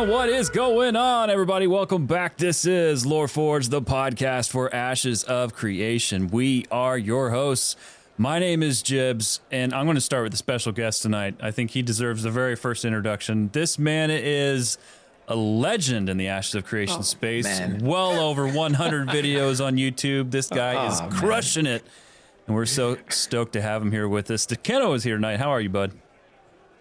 And what is going on, everybody? Welcome back. This is LoreForged, the podcast for Ashes of Creation. We are your hosts. My name is Jibs, and I'm going to start with a special guest tonight. I think he deserves the very first introduction. This man is a legend in the Ashes of Creation space. Man. Well over 100 videos on YouTube. This guy is crushing it, and we're so stoked to have him here with us. SticQueno is here tonight. How are you, bud?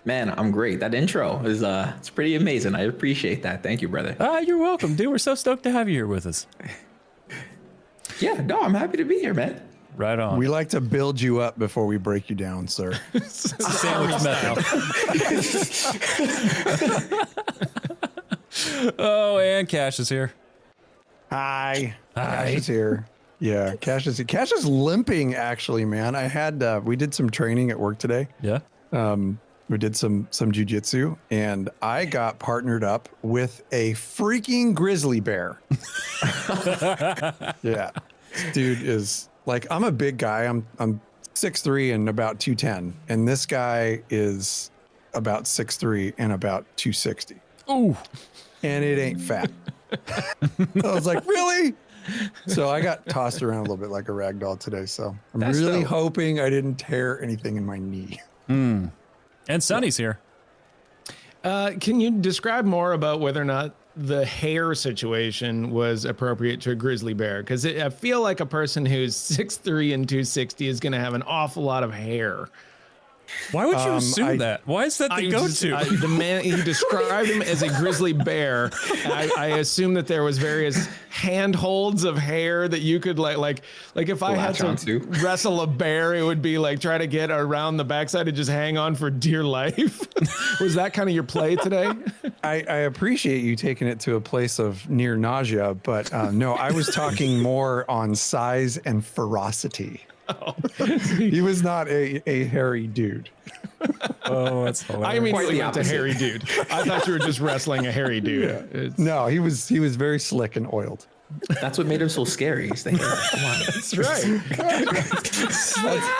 Man, I'm great. That intro is it's pretty amazing. I appreciate that. Thank you, brother. You're welcome, dude. We're so stoked to have you here with us. Yeah, no, I'm happy to be here, man. Right on. We like to build you up before we break you down, sir. Sandwich method. Oh, and Cash is here. Hi. Cash is here. Yeah, Cash is here. Cash is limping, actually, man. I had we did some training at work today. Yeah. We did some jujitsu, and I got partnered up with a freaking grizzly bear. Yeah, this dude is like, I'm a big guy. I'm 6'3" and about 210, and this guy is about 6'3" and about 260. Ooh, and it ain't fat. I was like, really? So I got tossed around a little bit like a rag doll today. So I'm really hoping I didn't tear anything in my knee. and Sonny's here. Can you describe more about whether or not the hair situation was appropriate to a grizzly bear? Because I feel like a person who's 6'3" and 260 is going to have an awful lot of hair. Why would you assume that? Why is that the go-to? The man, he described him as a grizzly bear. I assume that there was various handholds of hair that you could like if I had to wrestle a bear, it would be like try to get around the backside and just hang on for dear life. Was that kind of your play today? I appreciate you taking it to a place of near nausea, but no, I was talking more on size and ferocity. Oh. He was not a hairy dude. Oh, that's hilarious. I immediately went to hairy dude. I thought you were just wrestling a hairy dude. Yeah. No, he was very slick and oiled. That's what made him so scary. He's the hair. Come on. That's right.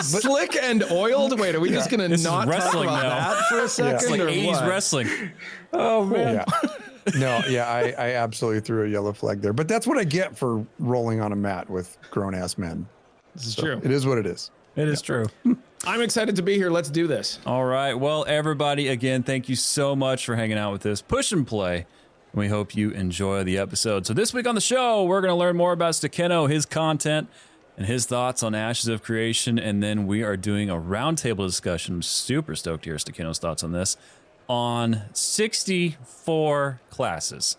Slick and oiled? Wait, are we just going to not talk about that for a second? It's like 80s wrestling. Oh, man. Yeah. I absolutely threw a yellow flag there. But that's what I get for rolling on a mat with grown-ass men. This is true. It is what it is. It is true. I'm excited to be here. Let's do this. All right. Well, everybody, again, thank you so much for hanging out with us. Push and play. We hope you enjoy the episode. So this week on the show, we're going to learn more about SticQueno, his content, and his thoughts on Ashes of Creation. And then we are doing a roundtable discussion. I'm super stoked to hear SticQueno's thoughts on this. On 64 classes.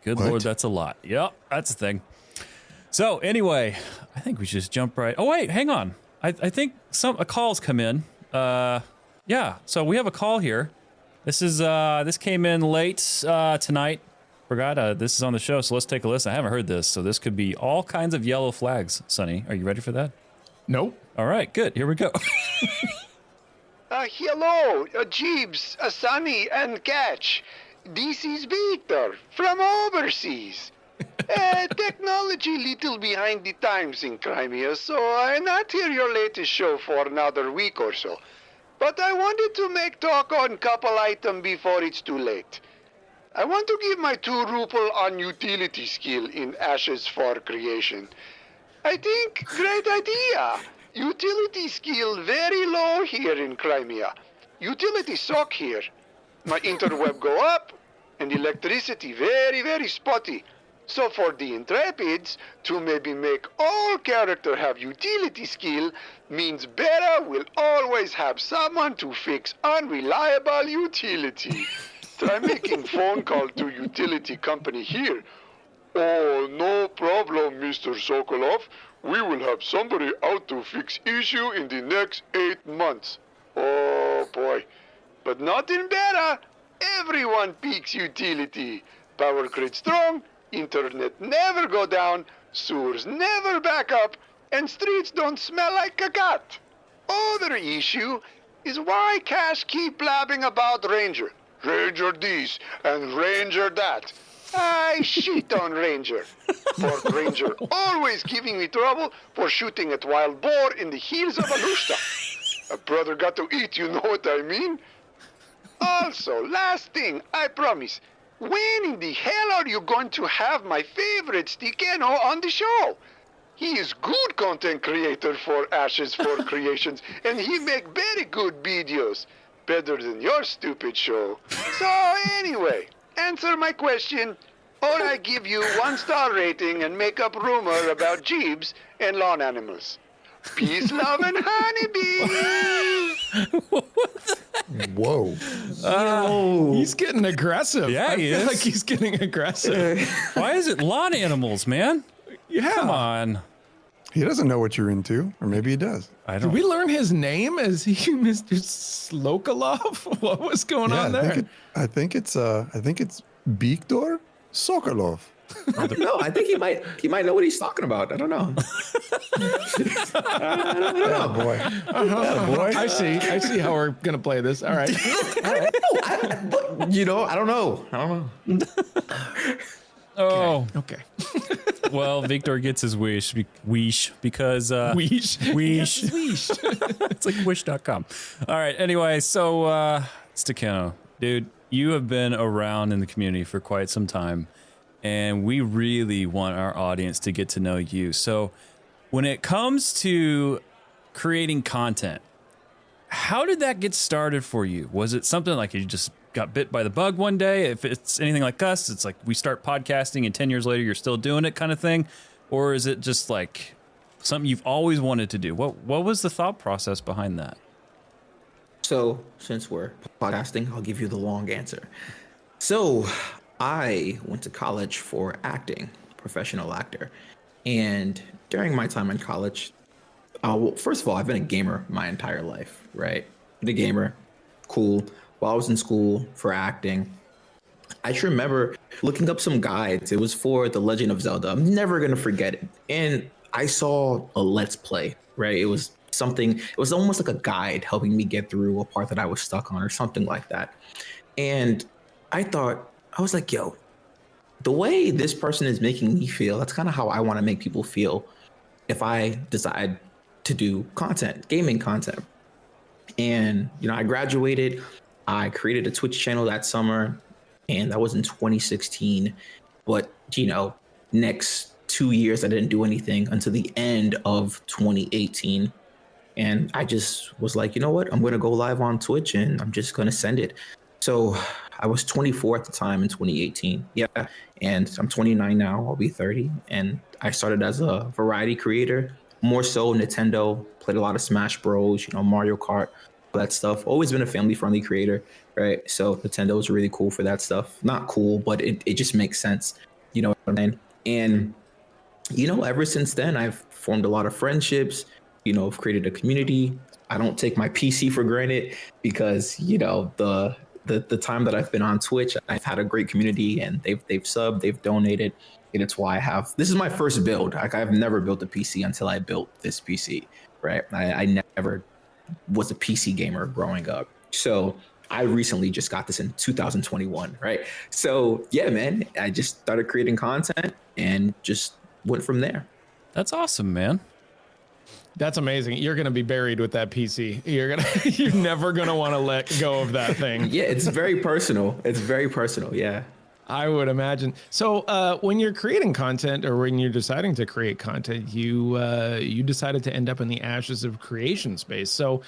Good Lord, that's a lot. Yep, that's the thing. So anyway, I think we should just jump right. Oh wait, hang on. I think a call's come in. Yeah. So we have a call here. This came in late tonight. Forgot this is on the show, so let's take a listen. I haven't heard this, so this could be all kinds of yellow flags. Sonny, are you ready for that? Nope. All right, good. Here we go. Hello, Jeeves, Sonny, and Catch. This is Victor from overseas. Technology little behind the times in Crimea, so I not hear your latest show for another week or so. But I wanted to make talk on couple item before it's too late. I want to give my 2 ruble on utility skill in Ashes for Creation. I think great idea. Utility skill very low here in Crimea. Utility suck here. My interweb go up, and electricity very, very spotty. So for the Intrepids, to maybe make all character have utility skill means Beta will always have someone to fix unreliable utility. Try making phone call to utility company here. Oh, no problem, Mr. Sokolov. We will have somebody out to fix issue in the next 8 months. Oh boy. But not in Beta. Everyone peaks utility. Power grid strong. Internet never go down, sewers never back up, and streets don't smell like a cat. Other issue is why Cash keep blabbing about Ranger. Ranger this and Ranger that. I shit on Ranger. For Ranger always giving me trouble for shooting at wild boar in the hills of Alushta. A brother got to eat, you know what I mean? Also, last thing, I promise. when in the hell are you going to have my favorite SticQeno on the show? He is good content creator for Ashes for Creations, and he make very good videos. Better than your stupid show. So anyway, answer my question, or I give you 1-star rating and make up rumor about Jeeves and lawn animals. Peace, love, and honeybees! Whoa. He's getting aggressive. Yeah, I he feel is. like he's getting aggressive. Why is it lawn animals, man? Yeah. Come on. He doesn't know what you're into, or maybe he does. I Did don't. we learn his name? Is he Mr. Slokalov? What was going on there? I think it's Viktor Sokolov. No, I think he might know what he's talking about. I don't know. Oh boy. Boy, I see how we're gonna play this. All right. But, I don't know. Oh, Okay. well, Victor gets his wish because Weesh. Weesh. Weesh. It's like wish.com. All right. Anyway, so SticQeno, dude, you have been around in the community for quite some time, and we really want our audience to get to know you. So when it comes to creating content, how did that get started for you? Was it something like you just got bit by the bug one day? If it's anything like us, it's like we start podcasting and 10 years later you're still doing it kind of thing? Or is it just like something you've always wanted to do? What was the thought process behind that? So, since we're podcasting, I'll give you the long answer. So, I went to college for acting, professional actor. And during my time in college, well, first of all, I've been a gamer my entire life, right? Been a gamer, cool. While I was in school for acting, I just remember looking up some guides. It was for The Legend of Zelda. I'm never going to forget it. And I saw a Let's Play, right? It was almost like a guide helping me get through a part that I was stuck on or something like that. And I was like, yo, the way this person is making me feel, that's kind of how I want to make people feel if I decide to do content, gaming content. And, I graduated. I created a Twitch channel that summer, and that was in 2016. But, next 2 years, I didn't do anything until the end of 2018. And I just was like, you know what? I'm going to go live on Twitch and I'm just going to send it. So I was 24 at the time in 2018. Yeah. And I'm 29 now. I'll be 30. And I started as a variety creator, more so Nintendo, played a lot of Smash Bros, Mario Kart, all that stuff. Always been a family friendly creator, right? So Nintendo is really cool for that stuff. Not cool, but it just makes sense. You know what I mean? And, ever since then, I've formed a lot of friendships, I've created a community. I don't take my PC for granted because, the time that I've been on Twitch, I've had a great community and they've subbed, they've donated. And it's why this is my first build. Like, I've never built a PC until I built this PC, right? I never was a PC gamer growing up. So I recently just got this in 2021, right? So yeah, man, I just started creating content and just went from there. That's awesome, man. That's amazing. You're going to be buried with that PC. You're never going to want to let go of that thing. Yeah, it's very personal. It's very personal. Yeah. I would imagine. So when you're creating content or when you're deciding to create content, you decided to end up in the Ashes of Creation space. So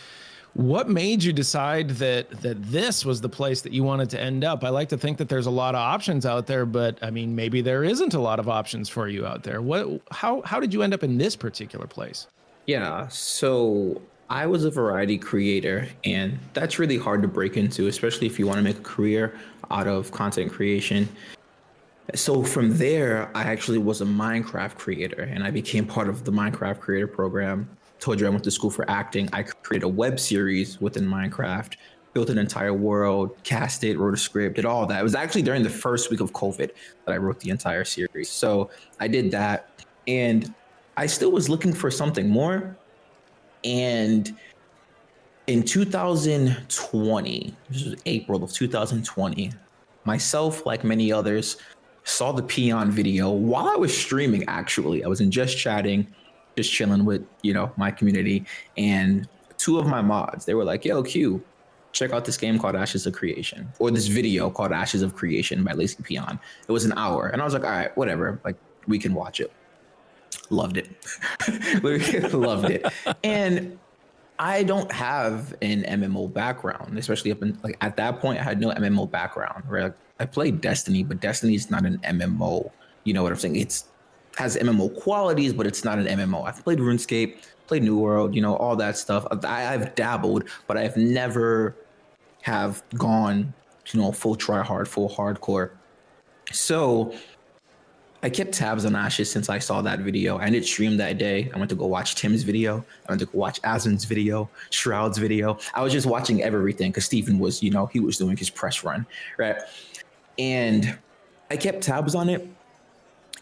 what made you decide that this was the place that you wanted to end up? I like to think that there's a lot of options out there, but I mean, maybe there isn't a lot of options for you out there. How did you end up in this particular place? Yeah, so I was a variety creator, and that's really hard to break into, especially if you want to make a career out of content creation. So from there, I actually was a Minecraft creator, and I became part of the Minecraft creator program. Told you I went to school for acting. I created a web series within Minecraft, built an entire world, cast it, wrote a script, did all that. It was actually during the first week of COVID that I wrote the entire series. So I did that, and I still was looking for something more. And in 2020, this was April of 2020, myself, like many others, saw the Peon video while I was streaming, actually. I was in Just Chatting, just chilling with, my community. And two of my mods, they were like, yo, Q, check out this game called Ashes of Creation, or this video called Ashes of Creation by Lazy Peon. It was an hour. And I was like, all right, whatever. Like, we can watch it. Loved it. Loved it. And I don't have an MMO background, especially up in, like, at that point, I had no MMO background, right? Like, I played Destiny, but Destiny is not an MMO. You know what I'm saying? It's has MMO qualities, but it's not an MMO. I've played RuneScape, played New World, you know, all that stuff. I've dabbled, but I've never have gone, you know, full try hard, full hardcore. So I kept tabs on Ashes since I saw that video. I didn't stream that day. I went to go watch Tim's video. I went to go watch Asin's video, Shroud's video. I was just watching everything because Steven was, you know, he was doing his press run, right? And I kept tabs on it.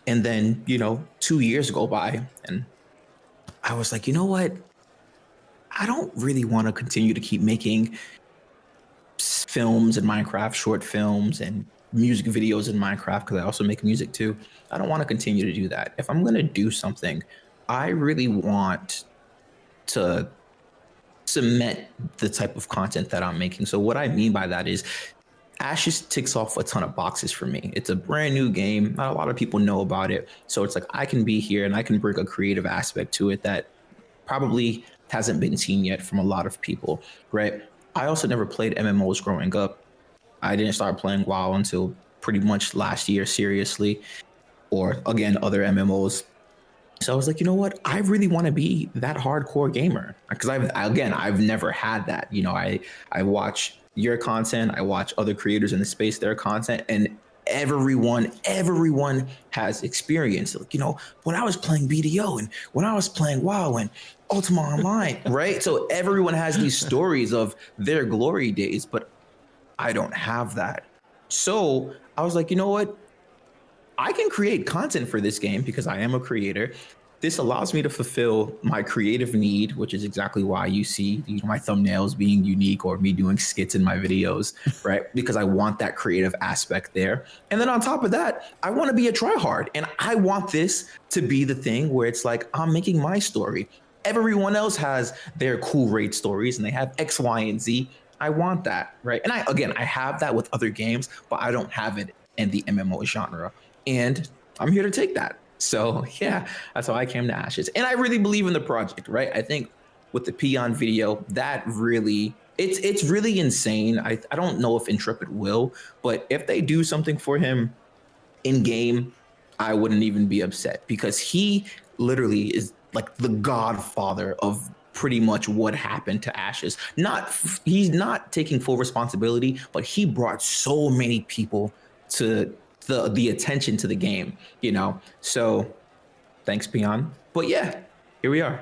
And then, you know, 2 years go by and I was like, you know what? I don't really want to continue to keep making films in Minecraft, short films and music videos in Minecraft, because I also make music too. I don't want to continue to do that. If I'm going to do something, I really want to cement the type of content that I'm making. So what I mean by that is Ashes ticks off a ton of boxes for me. It's a brand new game. Not a lot of people know about it. So it's like I can be here and I can bring a creative aspect to it that probably hasn't been seen yet from a lot of people, right? I also never played MMOs growing up. I didn't start playing WoW until pretty much last year, seriously, or again, other MMOs. So I was like, you know what? I really want to be that hardcore gamer, because I've never had that. You know, I watch your content, I watch other creators in the space, their content, and everyone has experience. Like, you know, when I was playing BDO and when I was playing WoW and Ultima Online, right? So everyone has these stories of their glory days, but I don't have that. So I was like, you know what? I can create content for this game because I am a creator. This allows me to fulfill my creative need, which is exactly why you see, you know, my thumbnails being unique or me doing skits in my videos, right? Because I want that creative aspect there. And then on top of that, I want to be a tryhard, and I want this to be the thing where it's like, I'm making my story. Everyone else has their cool raid stories and they have X, Y, and Z. I want that, right? And I have that with other games, but I don't have it in the MMO genre. And I'm here to take that. So yeah, that's how I came to Ashes. And I really believe in the project, right? I think with the Peon video, that really, it's really insane. I don't know if Intrepid will, but if they do something for him in game, I wouldn't even be upset, because he literally is like the godfather of pretty much what happened to Ashes. He's not taking full responsibility, but he brought so many people to the attention to the game, you know? So thanks, Peon. But yeah, here we are.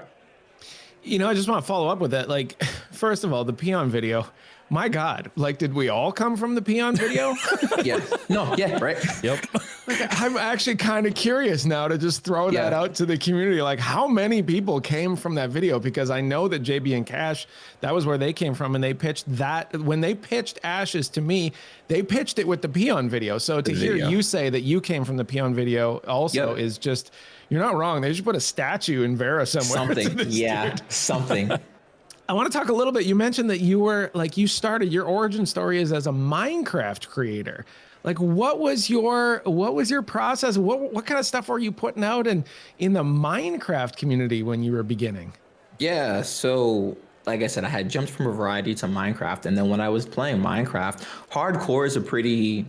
You know, I just want to follow up with that. Like, first of all, the Peon video, my God, like, did we all come from the Peon video? Yeah. No, yeah, right. Yep. Like, I'm actually kind of curious now to just throw that out to the community. Like, how many people came from that video? Because I know that JB and Cash, that was where they came from. And they pitched that, when they pitched Ashes to me, they pitched it with the Peon video. So to hear you say that you came from the Peon video also is just, you're not wrong. They should put a statue in Vera somewhere. Something. I want to talk a little bit. You mentioned that you were like, you started, your origin story is as a Minecraft creator. Like, what was your process? What kind of stuff were you putting out in the Minecraft community when you were beginning? Yeah, so like I said, I had jumped from a variety to Minecraft, and then when I was playing Minecraft, hardcore is a pretty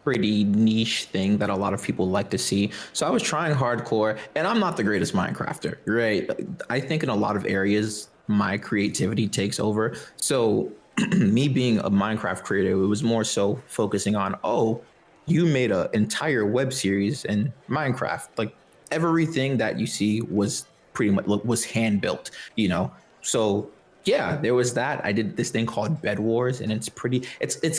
niche thing that a lot of people like to see. So I was trying hardcore, and I'm not the greatest Minecrafter, right? I think in a lot of areas, my creativity takes over. So me being a Minecraft creator, it was more so focusing on, oh, you made an entire web series in Minecraft. Like, everything that you see was pretty much was hand built, you know? So yeah, there was that. I did this thing called Bed Wars, and it's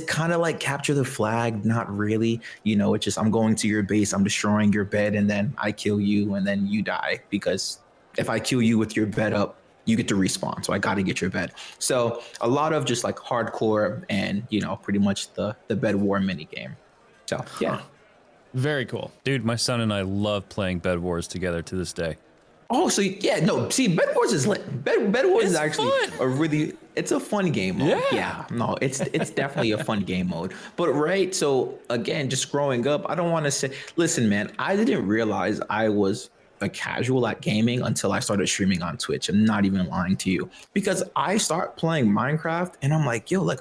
kind of like Capture the Flag, not really. You know, it's just, I'm going to your base, I'm destroying your bed, and then I kill you, and then you die, because if I kill you with your bed up, you get to respawn. So I got to get your bed. So a lot of just like hardcore and, you know, pretty much the Bed War mini game. So yeah. Very cool. Dude, my son and I love playing Bed Wars together to this day. Oh, so yeah, no. See, Bed Wars is lit. Bed Wars is actually it's a fun game mode. Yeah, no, it's definitely a fun game mode. But right, so again, just growing up, I don't want to say. Listen, man, I didn't realize I was a casual at gaming until I started streaming on Twitch. I'm not even lying to you, because I start playing Minecraft and I'm like, yo, like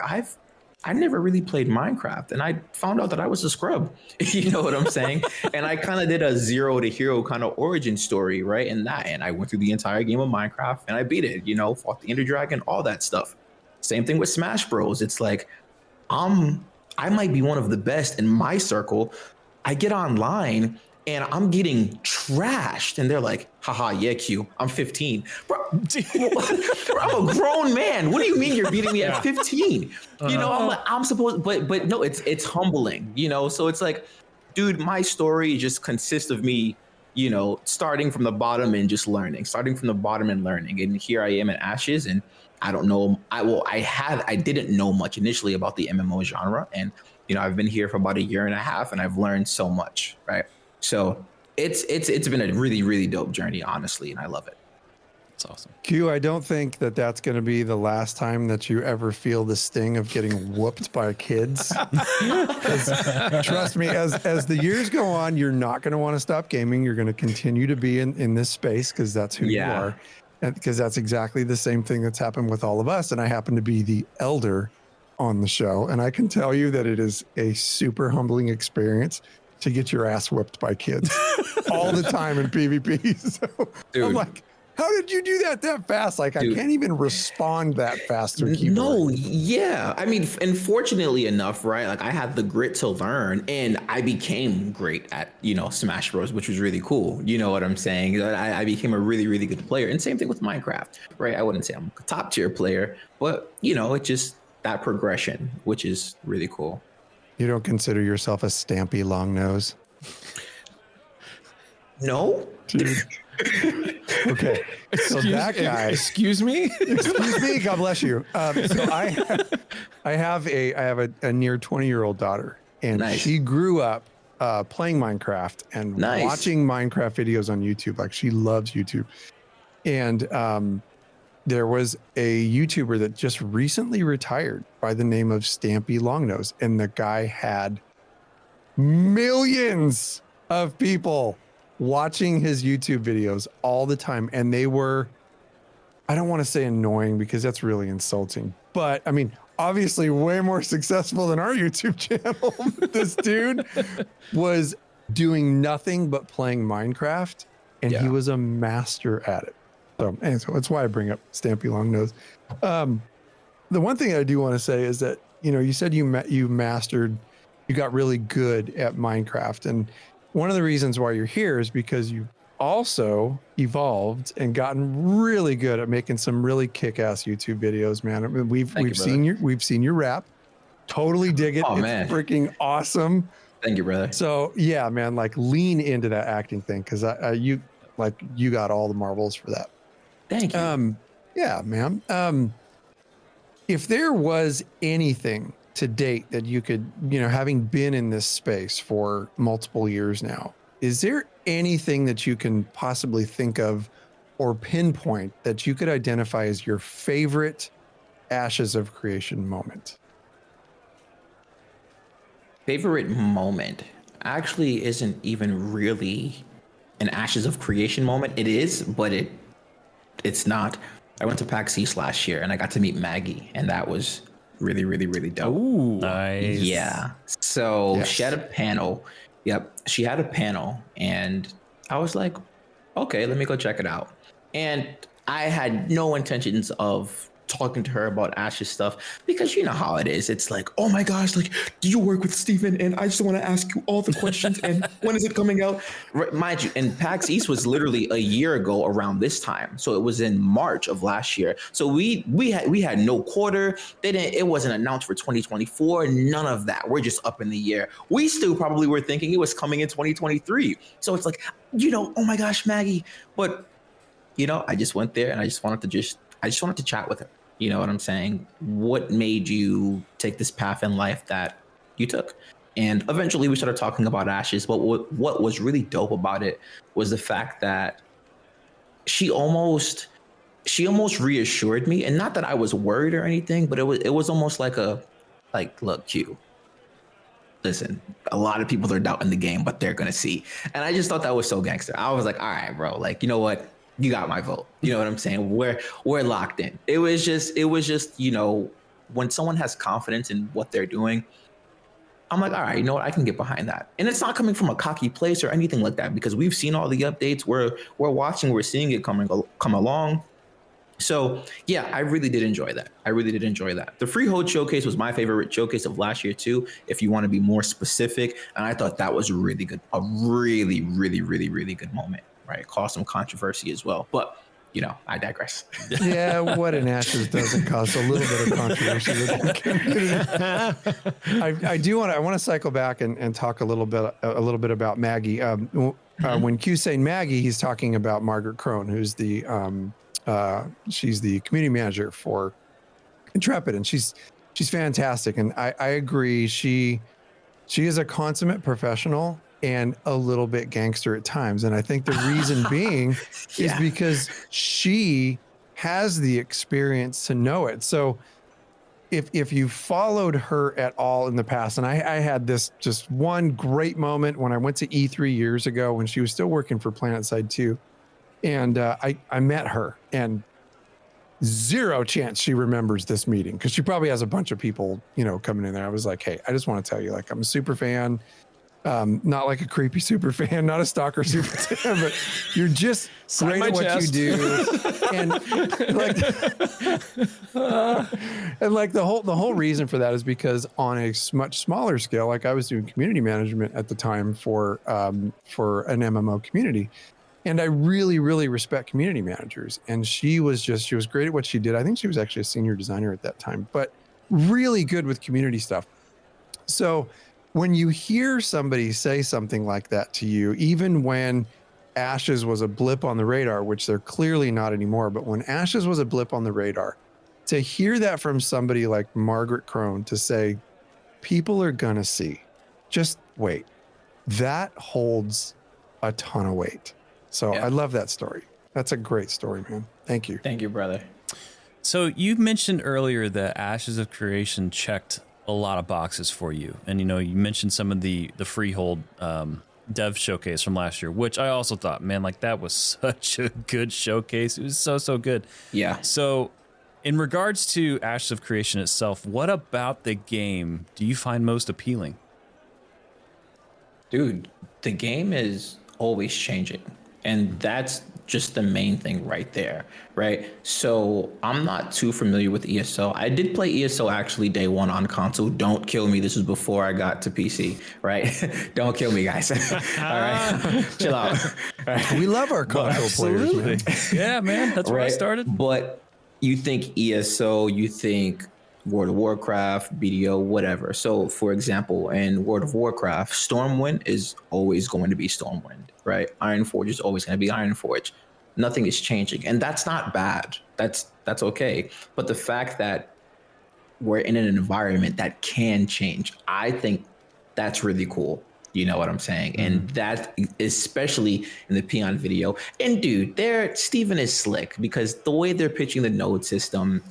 I never really played Minecraft, and I found out that I was a scrub. You know what I'm saying? And I kind of did a 0 to hero kind of origin story, right? And I went through the entire game of Minecraft and I beat it, you know, fought the Ender Dragon, all that stuff. Same thing with Smash Bros. It's like, I might be one of the best in my circle. I get online and I'm getting trashed, and they're like, haha, yeah, Q, I'm 15. Bro, I'm a grown man. What do you mean you're beating me at 15? You know, I'm supposed, but no, it's humbling, you know? So it's like, dude, my story just consists of me, you know, starting from the bottom and just learning, And here I am at Ashes, and I don't know. I didn't know much initially about the MMO genre. And, you know, I've been here for about 1.5 years and I've learned so much, right? So it's been a really, really dope journey, honestly, and I love it. It's awesome. Q, I don't think that's going to be the last time that you ever feel the sting of getting whooped by kids. Trust me, as the years go on, you're not going to want to stop gaming. You're going to continue to be in this space because that's who you are. And because that's exactly the same thing that's happened with all of us. And I happen to be the elder on the show. And I can tell you that it is a super humbling experience to get your ass whipped by kids all the time in PvP. So dude, I'm like, how did you do that fast? Like, dude, I can't even respond that fast to a keyboard. No, yeah. I mean, and fortunately enough, right? Like, I had the grit to learn, and I became great at, you know, Smash Bros, which was really cool. You know what I'm saying? I became a really, really good player. And same thing with Minecraft, right? I wouldn't say I'm a top tier player, but, you know, it's just that progression, which is really cool. You don't consider yourself a Stampy long nose? No. Dude. Okay. So that guy. Excuse me. Excuse me. God bless you. So I have a near 20-year-old daughter, and she grew up playing Minecraft and watching Minecraft videos on YouTube. Like, she loves YouTube. And there was a YouTuber that just recently retired by the name of Stampy Longnose, and the guy had millions of people watching his YouTube videos all the time. And they were, I don't want to say annoying because that's really insulting, but I mean, obviously way more successful than our YouTube channel. This dude was doing nothing but playing Minecraft, and he was a master at it. So that's why I bring up Stampy Longnose. The one thing I do want to say is that, you know, you said you got really good at Minecraft. And one of the reasons why you're here is because you've also evolved and gotten really good at making some really kick-ass YouTube videos, man. I mean, we've seen your rap. Totally dig it. Oh, it's freaking awesome. Thank you, brother. So yeah, man, like, lean into that acting thing, because you got all the marbles for that. Thank you. Yeah, man. If there was anything to date that you could, you know, having been in this space for multiple years now, is there anything that you can possibly think of or pinpoint that you could identify as your favorite Ashes of Creation moment? Favorite moment actually isn't even really an Ashes of Creation moment. It is, but it's not. I went to PAX East last year and I got to meet Maggie, and that was really, really, really dope. Ooh, nice. Yeah. So she had a panel. Yep. She had a panel, and I was like, okay, let me go check it out. And I had no intentions of talking to her about Ash's stuff, because you know how it is. It's like, oh my gosh, like, do you work with Steven? And I just want to ask you all the questions. And when is it coming out? Mind you, and PAX East was literally a year ago around this time. So it was in March of last year. So we had no quarter. It wasn't announced for 2024. None of that. We're just up in the air. We still probably were thinking it was coming in 2023. So it's like, you know, oh my gosh, Maggie. But, you know, I just went there and I just wanted to chat with her. You know what I'm saying? What made you take this path in life that you took? And eventually we started talking about Ashes. But what was really dope about it was the fact that she almost reassured me, and not that I was worried or anything, but it was almost like look, Q, listen, a lot of people are doubting the game, but they're gonna see. And I just thought that was so gangster. I was like, all right, bro, like, you know what? You got my vote. You know what I'm saying? We're locked in. It was just, you know, when someone has confidence in what they're doing, I'm like, all right, you know what? I can get behind that. And it's not coming from a cocky place or anything like that, because we've seen all the updates. We're watching, we're seeing it come along. So yeah, I really did enjoy that. The Freehold showcase was my favorite showcase of last year too, if you want to be more specific. And I thought that was really good. A really, really, really, really good moment, right? It caused some controversy as well. But you know, I digress. Yeah, what an Ashes doesn't cause a little bit of controversy with the community. I want to cycle back and talk a little bit about Maggie. When Q's saying Maggie, he's talking about Margaret Crone, who's she's the community manager for Intrepid, and she's fantastic. And I agree. She is a consummate professional and a little bit gangster at times. And I think the reason being is because she has the experience to know it. So if you followed her at all in the past, and I had this just one great moment when I went to E3 years ago when she was still working for PlanetSide 2. And I met her, and zero chance she remembers this meeting, because she probably has a bunch of people, you know, coming in there. I was like, hey, I just want to tell you, like, I'm a super fan. Not like a creepy super fan, not a stalker super fan, but you're just great at what you do. And like the whole reason for that is because on a much smaller scale, like I was doing community management at the time for an MMO community. And I really, really respect community managers. And she was great at what she did. I think she was actually a senior designer at that time, but really good with community stuff. So when you hear somebody say something like that to you, even when Ashes was a blip on the radar, which they're clearly not anymore, but when Ashes was a blip on the radar, to hear that from somebody like Margaret Crone, to say, people are gonna see, just wait, that holds a ton of weight. So I love that story. That's a great story, man. Thank you. Thank you, brother. So you mentioned earlier that Ashes of Creation checked a lot of boxes for you. And, you know, you mentioned some of the Freehold dev showcase from last year, which I also thought, man, like that was such a good showcase. It was so good. Yeah. So in regards to Ashes of Creation itself, what about the game do you find most appealing? Dude, the game is always changing. And that's just the main thing right there, right? So I'm not too familiar with ESO. I did play ESO actually day one on console. Don't kill me. This was before I got to PC, right? Don't kill me, guys. All right, chill out. Right. We love our console players, man. Yeah, man, that's where I started. But you think ESO, you think World of Warcraft, BDO, whatever. So for example, in World of Warcraft, Stormwind is always going to be Stormwind, right? Ironforge is always going to be Ironforge. Nothing is changing. And that's not bad. That's okay. But the fact that we're in an environment that can change, I think that's really cool. You know what I'm saying? Mm-hmm. And that, especially in the Peon video. And dude, Steven is slick, because the way they're pitching the node system,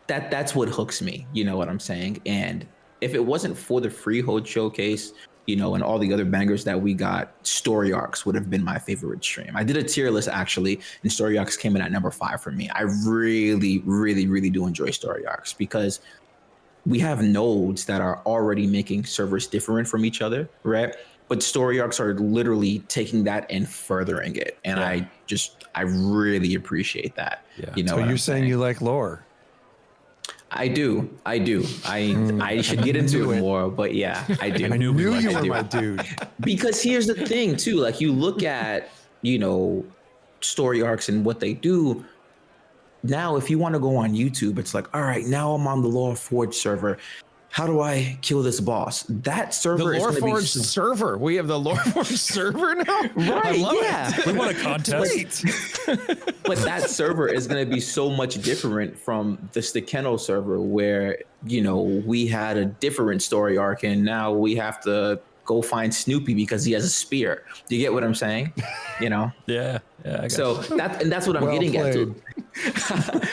that's what hooks me. You know what I'm saying? And if it wasn't for the Freehold showcase, you know, and all the other bangers that we got, Story Arcs would have been my favorite stream. I did a tier list actually, and Story Arcs came in at number 5 for me. I really, really, really do enjoy Story Arcs, because we have nodes that are already making servers different from each other, right? But Story Arcs are literally taking that and furthering it. And I really appreciate that. Yeah. You know, so you're saying you like lore? I do. I should get into it more, but yeah, I do. I knew you were my dude. Because here's the thing too, like you look at, you know, Story Arcs and what they do. Now, if you want to go on YouTube, it's like, all right, now I'm on the LoreForged server. How do I kill this boss? That server is going to be server. We have the LoreForged server now. Right? Yeah. We want a contest. But that server is going to be so much different from the SticQeno server, where, you know, we had a different story arc, and now we have to go find Snoopy because he has a spear. Do you get what I'm saying? You know? Yeah. I So that's what I'm getting played.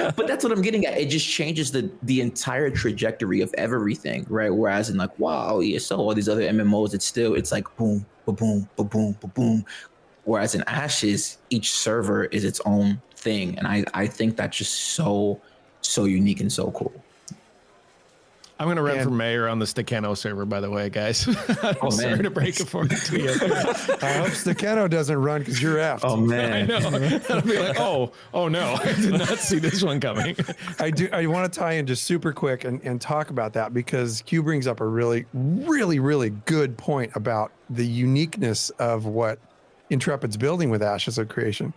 at. But that's what I'm getting at. It just changes the entire trajectory of everything, right? Whereas in like, wow, ESO, all these other MMOs, it's like boom, ba-boom, ba-boom, ba-boom. Whereas in Ashes, each server is its own thing. And I think that's just so unique and so cool. I'm going to run for mayor on the SticQueno server, by the way, guys. I'm sorry to break it for you. I hope SticQueno doesn't run because you're effed. Oh, man. I know. I'll be like, oh no, I did not see this one coming. I want to tie in just super quick and talk about that because Q brings up a really, really, really good point about the uniqueness of what Intrepid's building with Ashes of Creation.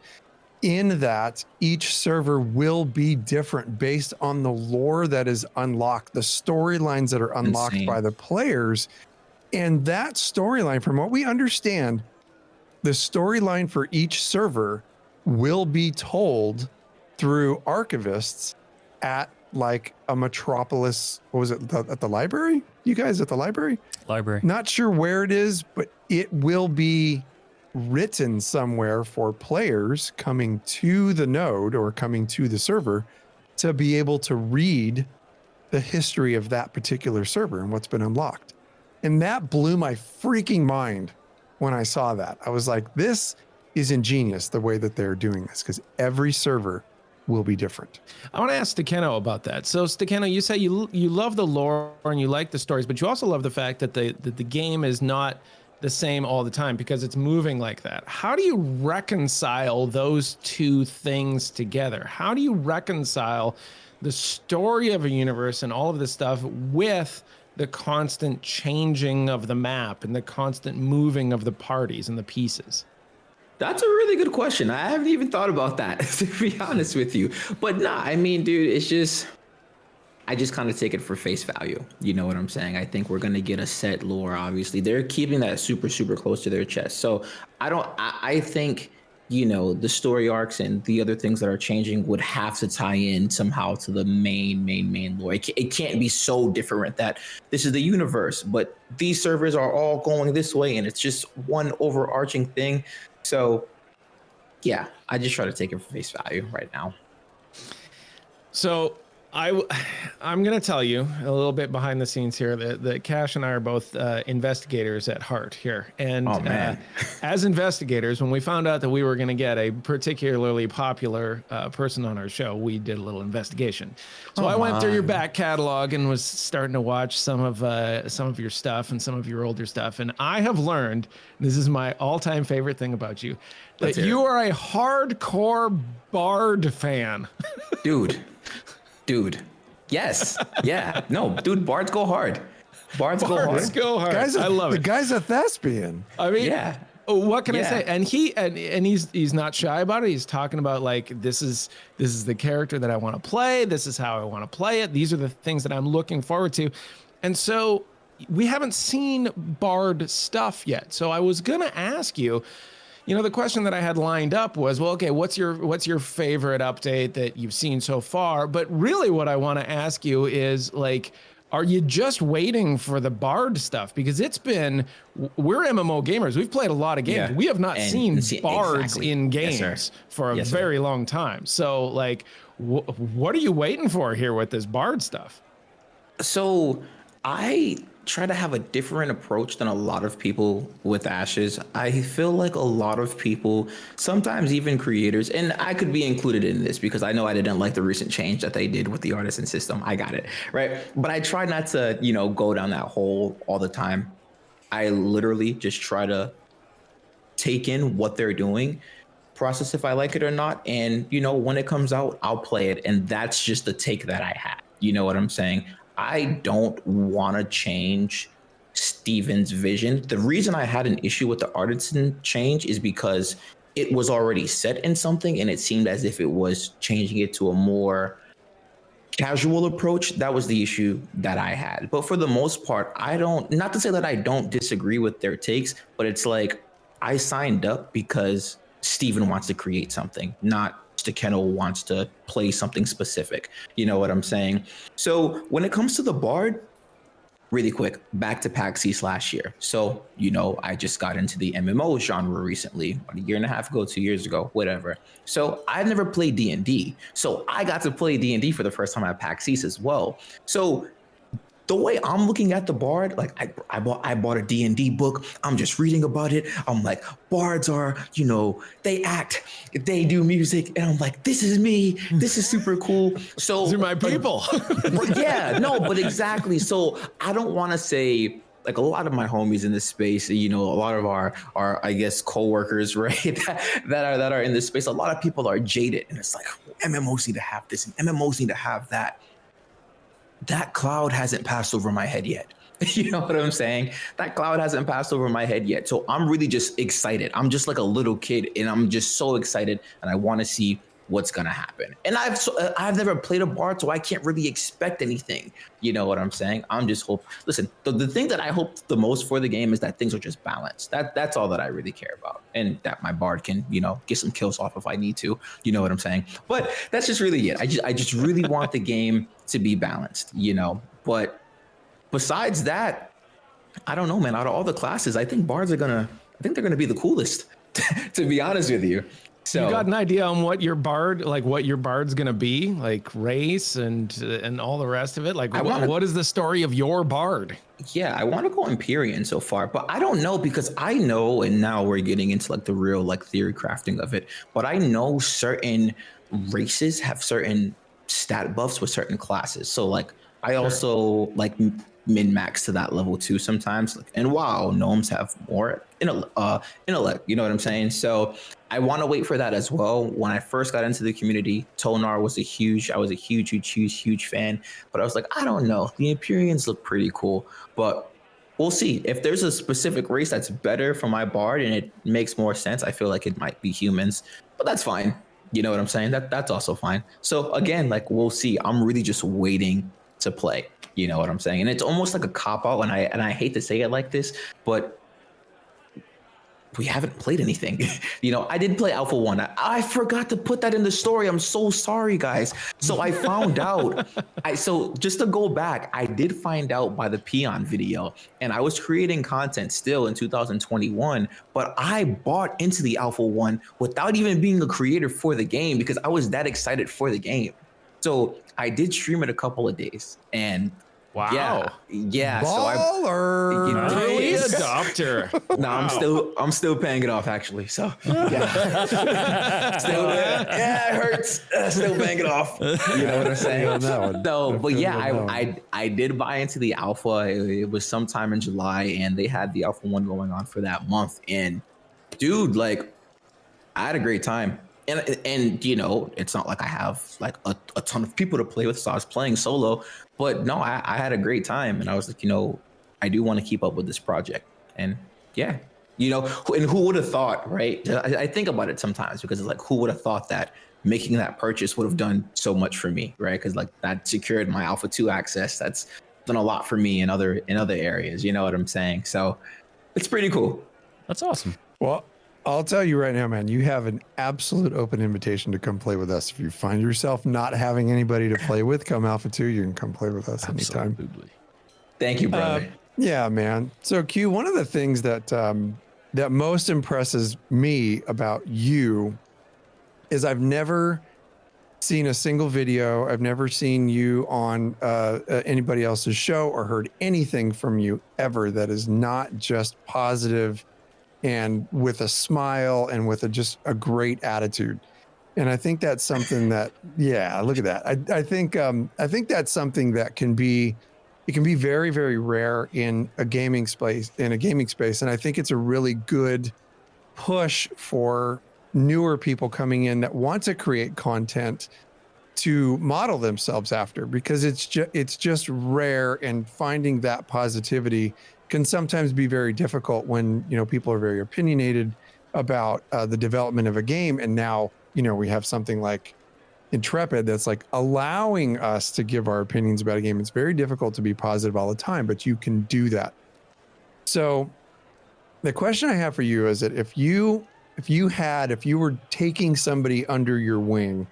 In that each server will be different based on the lore that is unlocked, the storylines that are unlocked by the players. And that storyline, from what we understand, the storyline for each server will be told through archivists at like a metropolis. What was it? At the library? You guys at the library? Library. Not sure where it is, but it will be written somewhere for players coming to the node or coming to the server to be able to read the history of that particular server and what's been unlocked. And that blew my freaking mind when I saw that. I was like, this is ingenious the way that they're doing this because every server will be different. I want to ask SticQueno about that. So SticQueno, you say you love the lore and you like the stories, but you also love the fact that the game is not the same all the time because it's moving like that. How do you reconcile those two things together? How do you reconcile the story of a universe and all of this stuff with the constant changing of the map and the constant moving of the parties and the pieces? That's a really good question. I haven't even thought about that, to be honest with you. But nah, I mean, dude, it's just, I just kind of take it for face value. You know what I'm saying? I think we're going to get a set lore, obviously. They're keeping that super, super close to their chest. So I think, you know, the story arcs and the other things that are changing would have to tie in somehow to the main lore. It can't be so different that this is the universe, but these servers are all going this way and it's just one overarching thing. So yeah, I just try to take it for face value right now. So I'm going to tell you a little bit behind the scenes here that Cash and I are both investigators at heart here. And as investigators, when we found out that we were going to get a particularly popular person on our show, we did a little investigation. So I went through your back catalog and was starting to watch some of your stuff and some of your older stuff. And I have learned, this is my all-time favorite thing about you, that you are a hardcore Bard fan. Dude, yes, yeah, no, dude, bards go hard. Bards go hard. I love it. The guy's a thespian. I mean, yeah. What can I say? And he's not shy about it. He's talking about like this is the character that I want to play. This is how I want to play it. These are the things that I'm looking forward to. And so we haven't seen Bard stuff yet. So I was gonna ask you. You know, the question that I had lined up was, well, okay, what's your favorite update that you've seen so far? But really what I want to ask you is like, are you just waiting for the Bard stuff? Because we're MMO gamers. We've played a lot of games. Yeah. We have not seen Bards in games for a very long time. So like, what are you waiting for here with this Bard stuff? So I try to have a different approach than a lot of people with Ashes. I feel like a lot of people, sometimes even creators, and I could be included in this because I know I didn't like the recent change that they did with the artisan system. I got it, right? But I try not to, you know, go down that hole all the time. I literally just try to take in what they're doing, process if I like it or not. And, you know, when it comes out, I'll play it. And that's just the take that I had. You know what I'm saying? I don't want to change Steven's vision. The reason I had an issue with the artisan change is because it was already set in something and it seemed as if it was changing it to a more casual approach. That was the issue that I had. But for the most part, not to say that I don't disagree with their takes, but it's like I signed up because Steven wants to create something, not SticQueno wants to play something specific. You know what I'm saying? So when it comes to the Bard, really quick, back to PAX East last year. So, you know, I just got into the MMO genre recently, about a year and a half ago, 2 years ago, whatever. So I've never played D&D. So I got to play D&D for the first time at PAX East as well. So the way I'm looking at the bard, like I bought a D&D book. I'm just reading about it. I'm like, bards are, you know, they act, they do music, and I'm like, this is me. This is super cool. So these are my people. Yeah, no, but exactly. So I don't want to say, like, a lot of my homies in this space, you know, a lot of our I guess coworkers, right, that are in this space. A lot of people are jaded, and it's like, MMOs need to have this, and MMOs need to have that. That cloud hasn't passed over my head yet. You know what I'm saying? That cloud hasn't passed over my head yet. So I'm really just excited. I'm just like a little kid, and I'm just so excited, and I want to see what's gonna happen. And I've never played a bard, so I can't really expect anything. You know what I'm saying? I'm just listen, the thing that I hope the most for the game is that things are just balanced. That's all that I really care about, and that my bard can, you know, get some kills off if I need to. You know what I'm saying? But that's just really it. I just really want the game to be balanced, you know. But besides that, I don't know, man. Out of all the classes, I think they're gonna be the coolest, to be honest with you. So you got an idea on what your bard's gonna be, like race and all the rest of it? Like, what is the story of your bard? Yeah, I want to go Empyrean so far, but I don't know, because I know, and now we're getting into like the real like theory crafting of it, but I know certain races have certain stat buffs with certain classes. So like I also like min-max to that level too sometimes. Like, and wow, gnomes have more intellect, you know what I'm saying? So I want to wait for that as well. When I first got into the community, Tonar was I was a huge fan, but I was like, I don't know, the Empyreans look pretty cool, but we'll see. If there's a specific race that's better for my bard and it makes more sense, I feel like it might be humans, but that's fine. You know what I'm saying? That's also fine. So again, like, we'll see. I'm really just waiting to play. You know what I'm saying? And it's almost like a cop-out, and I hate to say it like this, but we haven't played anything. You know, I did play Alpha 1. I forgot to put that in the story. I'm so sorry, guys. So I found out. So just to go back, I did find out by the Peon video, and I was creating content still in 2021, but I bought into the Alpha 1 without even being a creator for the game, because I was that excited for the game. So I did stream it a couple of days, and wow, yeah. Baller. So early adopter. No, wow. I'm still paying it off, actually. So yeah, yeah, it hurts. Still paying it off. You know what I'm saying? So, but yeah, I did buy into the alpha. It was sometime in July, and they had the alpha 1 going on for that month. And dude, like, I had a great time. And you know, it's not like I have like a ton of people to play with, so I was playing solo. But no, I had a great time, and I was like, you know, I do want to keep up with this project. And yeah, you know, and who would have thought, right? I think about it sometimes, because it's like, who would have thought that making that purchase would have done so much for me, right? Because like that secured my Alpha 2 access. That's done a lot for me in other areas. You know what I'm saying? So it's pretty cool. That's awesome. Well, I'll tell you right now, man, you have an absolute open invitation to come play with us. If you find yourself not having anybody to play with, come Alpha 2, you can come play with us anytime. Absolutely. Thank you, brother. Yeah, man. So Q, one of the things that that most impresses me about you is I've never seen a single video. I've never seen you on anybody else's show or heard anything from you ever that is not just positive and with a smile and with just a great attitude. And I think that's something that, yeah, look at that. I think that's something that it can be very, very rare in a gaming space, And I think it's a really good push for newer people coming in that want to create content to model themselves after, because it's just rare, and finding that positivity can sometimes be very difficult when, you know, people are very opinionated about the development of a game. And now, you know, we have something like Intrepid that's like allowing us to give our opinions about a game. It's very difficult to be positive all the time, but you can do that. So the question I have for you is that if you were taking somebody under your wing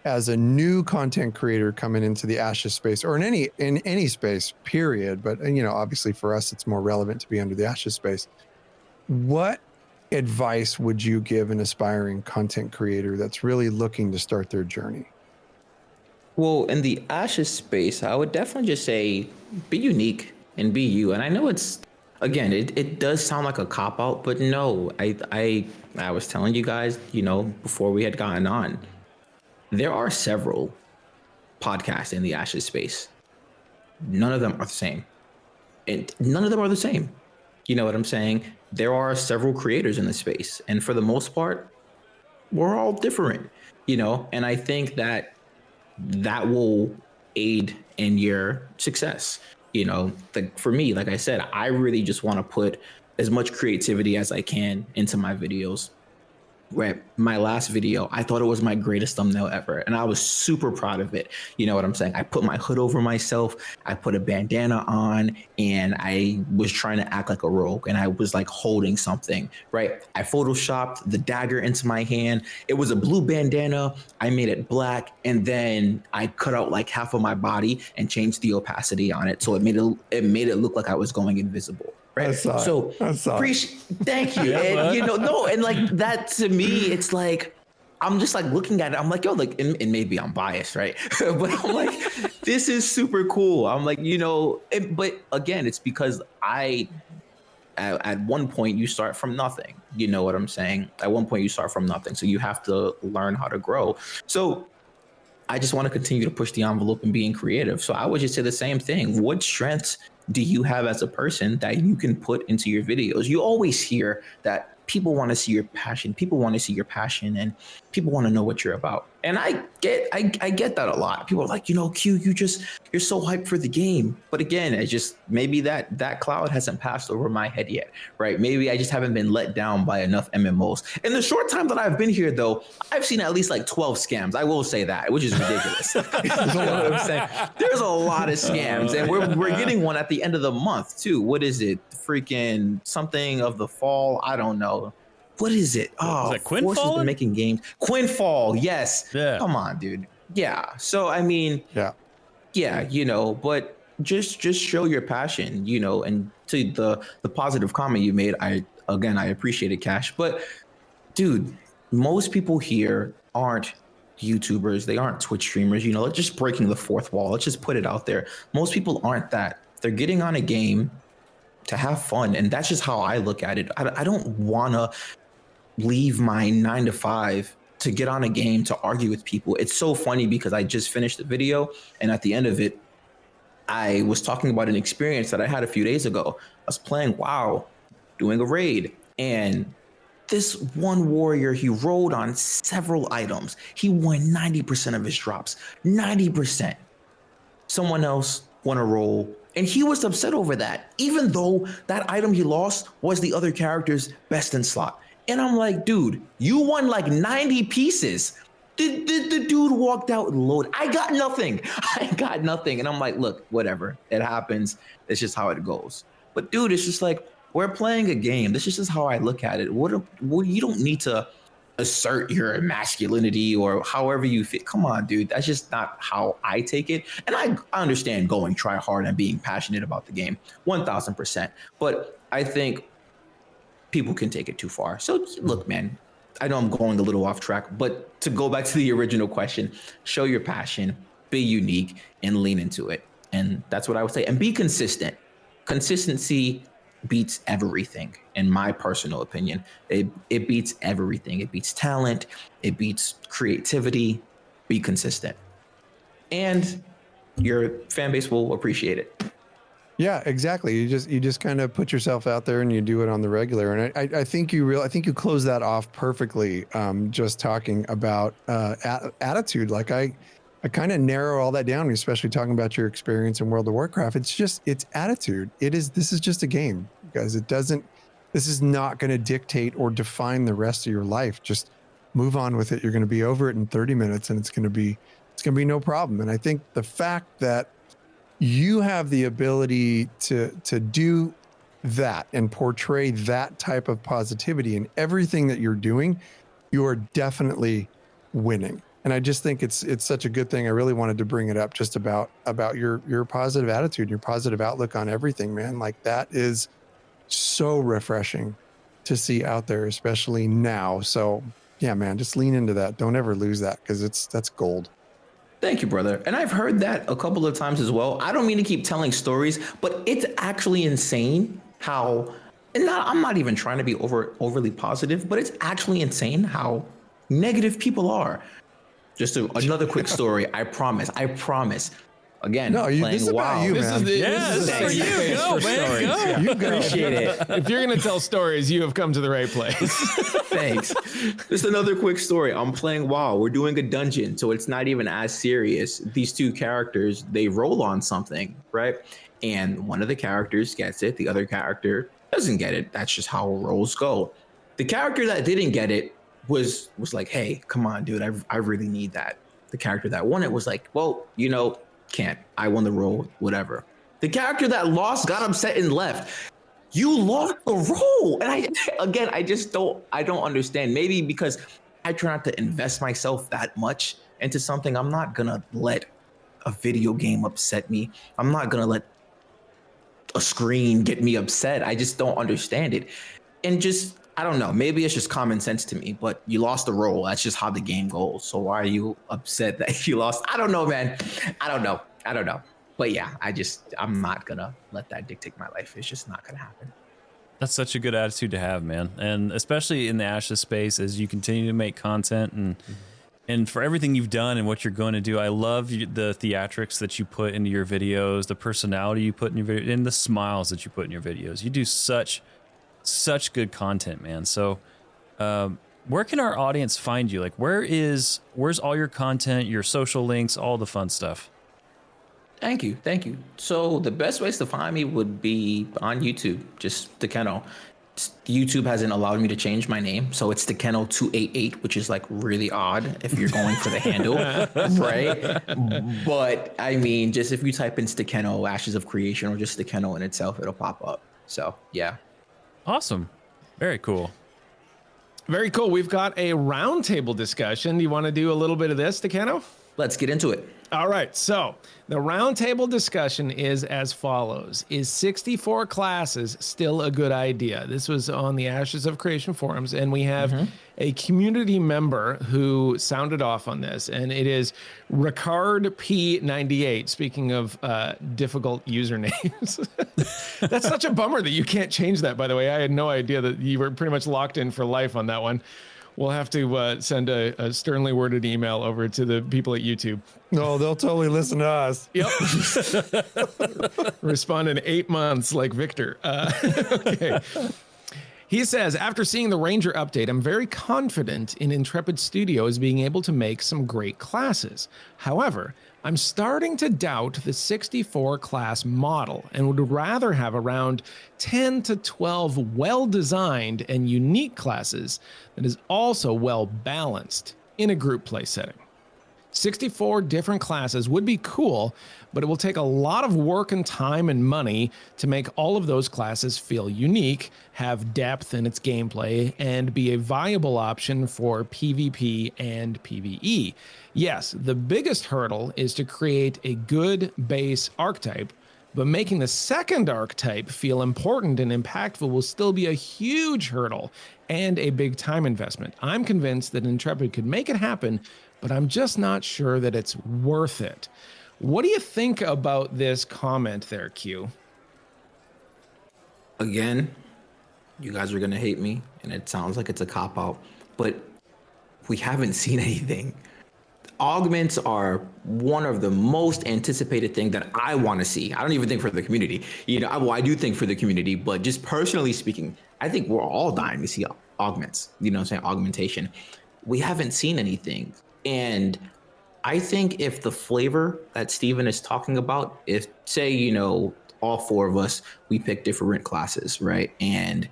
as a new content creator coming into the Ashes space, or in any space, period. But obviously for us, it's more relevant to be under the Ashes space. What advice would you give an aspiring content creator that's really looking to start their journey? Well, in the Ashes space, I would definitely just say be unique and be you. And I know again, it does sound like a cop out, but no, I was telling you guys, before we had gotten on, there are several podcasts in the Ashes space. None of them are the same. And none of them are the same. You know what I'm saying? There are several creators in the space. And for the most part, we're all different, and I think that will aid in your success. For me, like I said, I really just want to put as much creativity as I can into my videos. Right. My last video, I thought it was my greatest thumbnail ever. And I was super proud of it. You know what I'm saying? I put my hood over myself. I put a bandana on and I was trying to act like a rogue. And I was like holding something, right? I photoshopped the dagger into my hand. It was a blue bandana. I made it black. And then I cut out like half of my body and changed the opacity on it. So it made it look like I was going invisible. Right. So thank you. And and like that to me, it's like, I'm just like looking at it. I'm like, yo, like, and maybe I'm biased, right? But I'm like, this is super cool. I'm like, but again, it's because at one point you start from nothing. You know what I'm saying? At one point you start from nothing. So you have to learn how to grow. So I just want to continue to push the envelope and being creative. So I would just say the same thing. What strengths do you have as a person that you can put into your videos? You always hear that people want to see your passion. People want to see your passion and people want to know what you're about. And I get that a lot. People are like, Q, you're so hyped for the game. But again, it's just maybe that cloud hasn't passed over my head yet, right? Maybe I just haven't been let down by enough MMOs. In the short time that I've been here, though, I've seen at least like 12 scams. I will say that, which is ridiculous. You know what I'm saying? There's a lot of scams, and we're getting one at the end of the month too. What is it? Freaking something of the fall? I don't know. What is it? Oh, is that Quinfall? Making games. Quinfall, yes. Yeah. Come on, dude. Yeah. So I mean, yeah, but just show your passion, and to the positive comment you made, I appreciate it, Cash. But dude, most people here aren't YouTubers, they aren't Twitch streamers, let's just breaking the fourth wall. Let's just put it out there. Most people aren't that. They're getting on a game to have fun. And that's just how I look at it. I don't want to leave my 9 to 5 to get on a game to argue with people. It's so funny because I just finished the video and at the end of it, I was talking about an experience that I had a few days ago. I was playing WoW, doing a raid, and this one warrior, he rolled on several items. He won 90% of his drops, 90%. Someone else won a roll, and he was upset over that, even though that item he lost was the other character's best in slot. And I'm like, dude, you won like 90 pieces. The dude walked out loaded. I got nothing. And I'm like, look, whatever. It happens. It's just how it goes. But dude, it's just like, we're playing a game. This is just how I look at it. You don't need to assert your masculinity or however you fit. Come on, dude. That's just not how I take it. And I understand going try hard and being passionate about the game, 1000%. But I think people can take it too far. So look, man, I know I'm going a little off track, but to go back to the original question, show your passion, be unique, and lean into it. And that's what I would say. And be consistent. Consistency beats everything, in my personal opinion. It beats everything. It beats talent. It beats creativity. Be consistent. And your fan base will appreciate it. Yeah, exactly. You just kind of put yourself out there and you do it on the regular. And I think you close that off perfectly. Just talking about attitude. Like I kind of narrow all that down, especially talking about your experience in World of Warcraft. It's attitude. This is just a game, guys. This is not going to dictate or define the rest of your life. Just move on with it. You're going to be over it in 30 minutes and it's going to be no problem. And I think the fact that you have the ability to do that and portray that type of positivity in everything that you're doing, you are definitely winning. And I just think it's such a good thing. I really wanted to bring it up just about your positive attitude, your positive outlook on everything, man. Like that is so refreshing to see out there, especially now. So yeah, man, just lean into that. Don't ever lose that, because that's gold. Thank you, brother. And I've heard that a couple of times as well. I don't mean to keep telling stories, but it's actually insane how, and I'm not even trying to be overly positive, but it's actually insane how negative people are. Just another quick story. I promise. Again, no, playing this is WoW. about you, man. This is for you. Go, man. Go. You go. Appreciate it. If you're going to tell stories, you have come to the right place. Thanks. Just another quick story. I'm playing WoW. We're doing a dungeon, so it's not even as serious. These two characters, they roll on something, right? And one of the characters gets it. The other character doesn't get it. That's just how rolls go. The character that didn't get it was like, hey, come on, dude. I really need that. The character that won it was like, well, can't. I won the role, whatever. The character that lost got upset and left. You lost the role. And I don't understand. Maybe because I try not to invest myself that much into something. I'm not gonna let a video game upset me. I'm not gonna let a screen get me upset. I just don't understand it. And I don't know, maybe it's just common sense to me, but you lost the role. That's just how the game goes. So why are you upset that you lost? I don't know, man. I don't know. But yeah, I'm not gonna let that dictate my life. It's just not gonna happen. That's such a good attitude to have, man. And especially in the Ashes space, as you continue to make content and for everything you've done and what you're going to do. I love the theatrics that you put into your videos, the personality you put in your video, and the smiles that you put in your videos. You do such good content, man. So where can our audience find you? Like, where's all your content, your social links, all the fun stuff? Thank you. So the best ways to find me would be on YouTube, just SticQeno. YouTube hasn't allowed me to change my name, so it's SticQeno288, which is like really odd if you're going for the handle, right? But I mean, just if you type in SticQeno, Ashes of Creation, or just SticQeno in itself, it'll pop up. So yeah. Awesome. Very cool. Very cool. We've got a roundtable discussion. Do you want to do a little bit of this, SticQeno? Let's get into it. All right. So the roundtable discussion is as follows. Is 64 classes still a good idea? This was on the Ashes of Creation forums, and we have a community member who sounded off on this, and it is Ricard P98. Speaking of difficult usernames. That's such a bummer that you can't change that, by the way. I had no idea that you were pretty much locked in for life on that one. We'll have to send a sternly worded email over to the people at YouTube. No, they'll totally listen to us. Yep. Respond in 8 months like Victor. Okay. He says, after seeing the Ranger update, I'm very confident in Intrepid Studios being able to make some great classes. However, I'm starting to doubt the 64 class model and would rather have around 10 to 12 well-designed and unique classes that is also well-balanced in a group play setting. 64 different classes would be cool, but it will take a lot of work and time and money to make all of those classes feel unique, have depth in its gameplay, and be a viable option for PvP and PvE. Yes, the biggest hurdle is to create a good base archetype, but making the second archetype feel important and impactful will still be a huge hurdle and a big time investment. I'm convinced that Intrepid could make it happen, but I'm just not sure that it's worth it. What do you think about this comment there, Q? Again, you guys are going to hate me, and it sounds like it's a cop-out, but we haven't seen anything. Augments are one of the most anticipated things that I want to see. I don't even think for the community. I do think for the community, but just personally speaking, I think we're all dying to see augments, augmentation. We haven't seen anything. And I think if the flavor that Steven is talking about, if say, all four of us, we pick different classes, right? And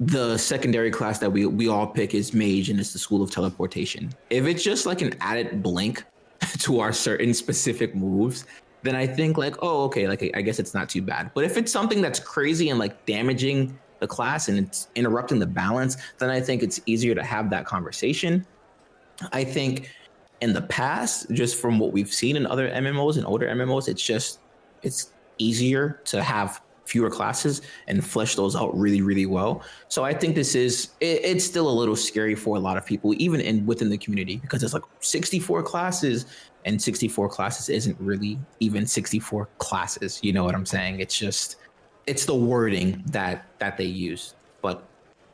the secondary class that we all pick is Mage, and it's the School of Teleportation. If it's just like an added blink to our certain specific moves, then I think like, oh, okay, like I guess it's not too bad. But if it's something that's crazy and like damaging the class and it's interrupting the balance, then I think it's easier to have that conversation. I think in the past, just from what we've seen in other MMOs and older MMOs, it's easier to have fewer classes and flesh those out really, really well. So I think it's still a little scary for a lot of people, even within the community, because it's like 64 classes, and 64 classes isn't really even 64 classes. You know what I'm saying? It's the wording that they use. But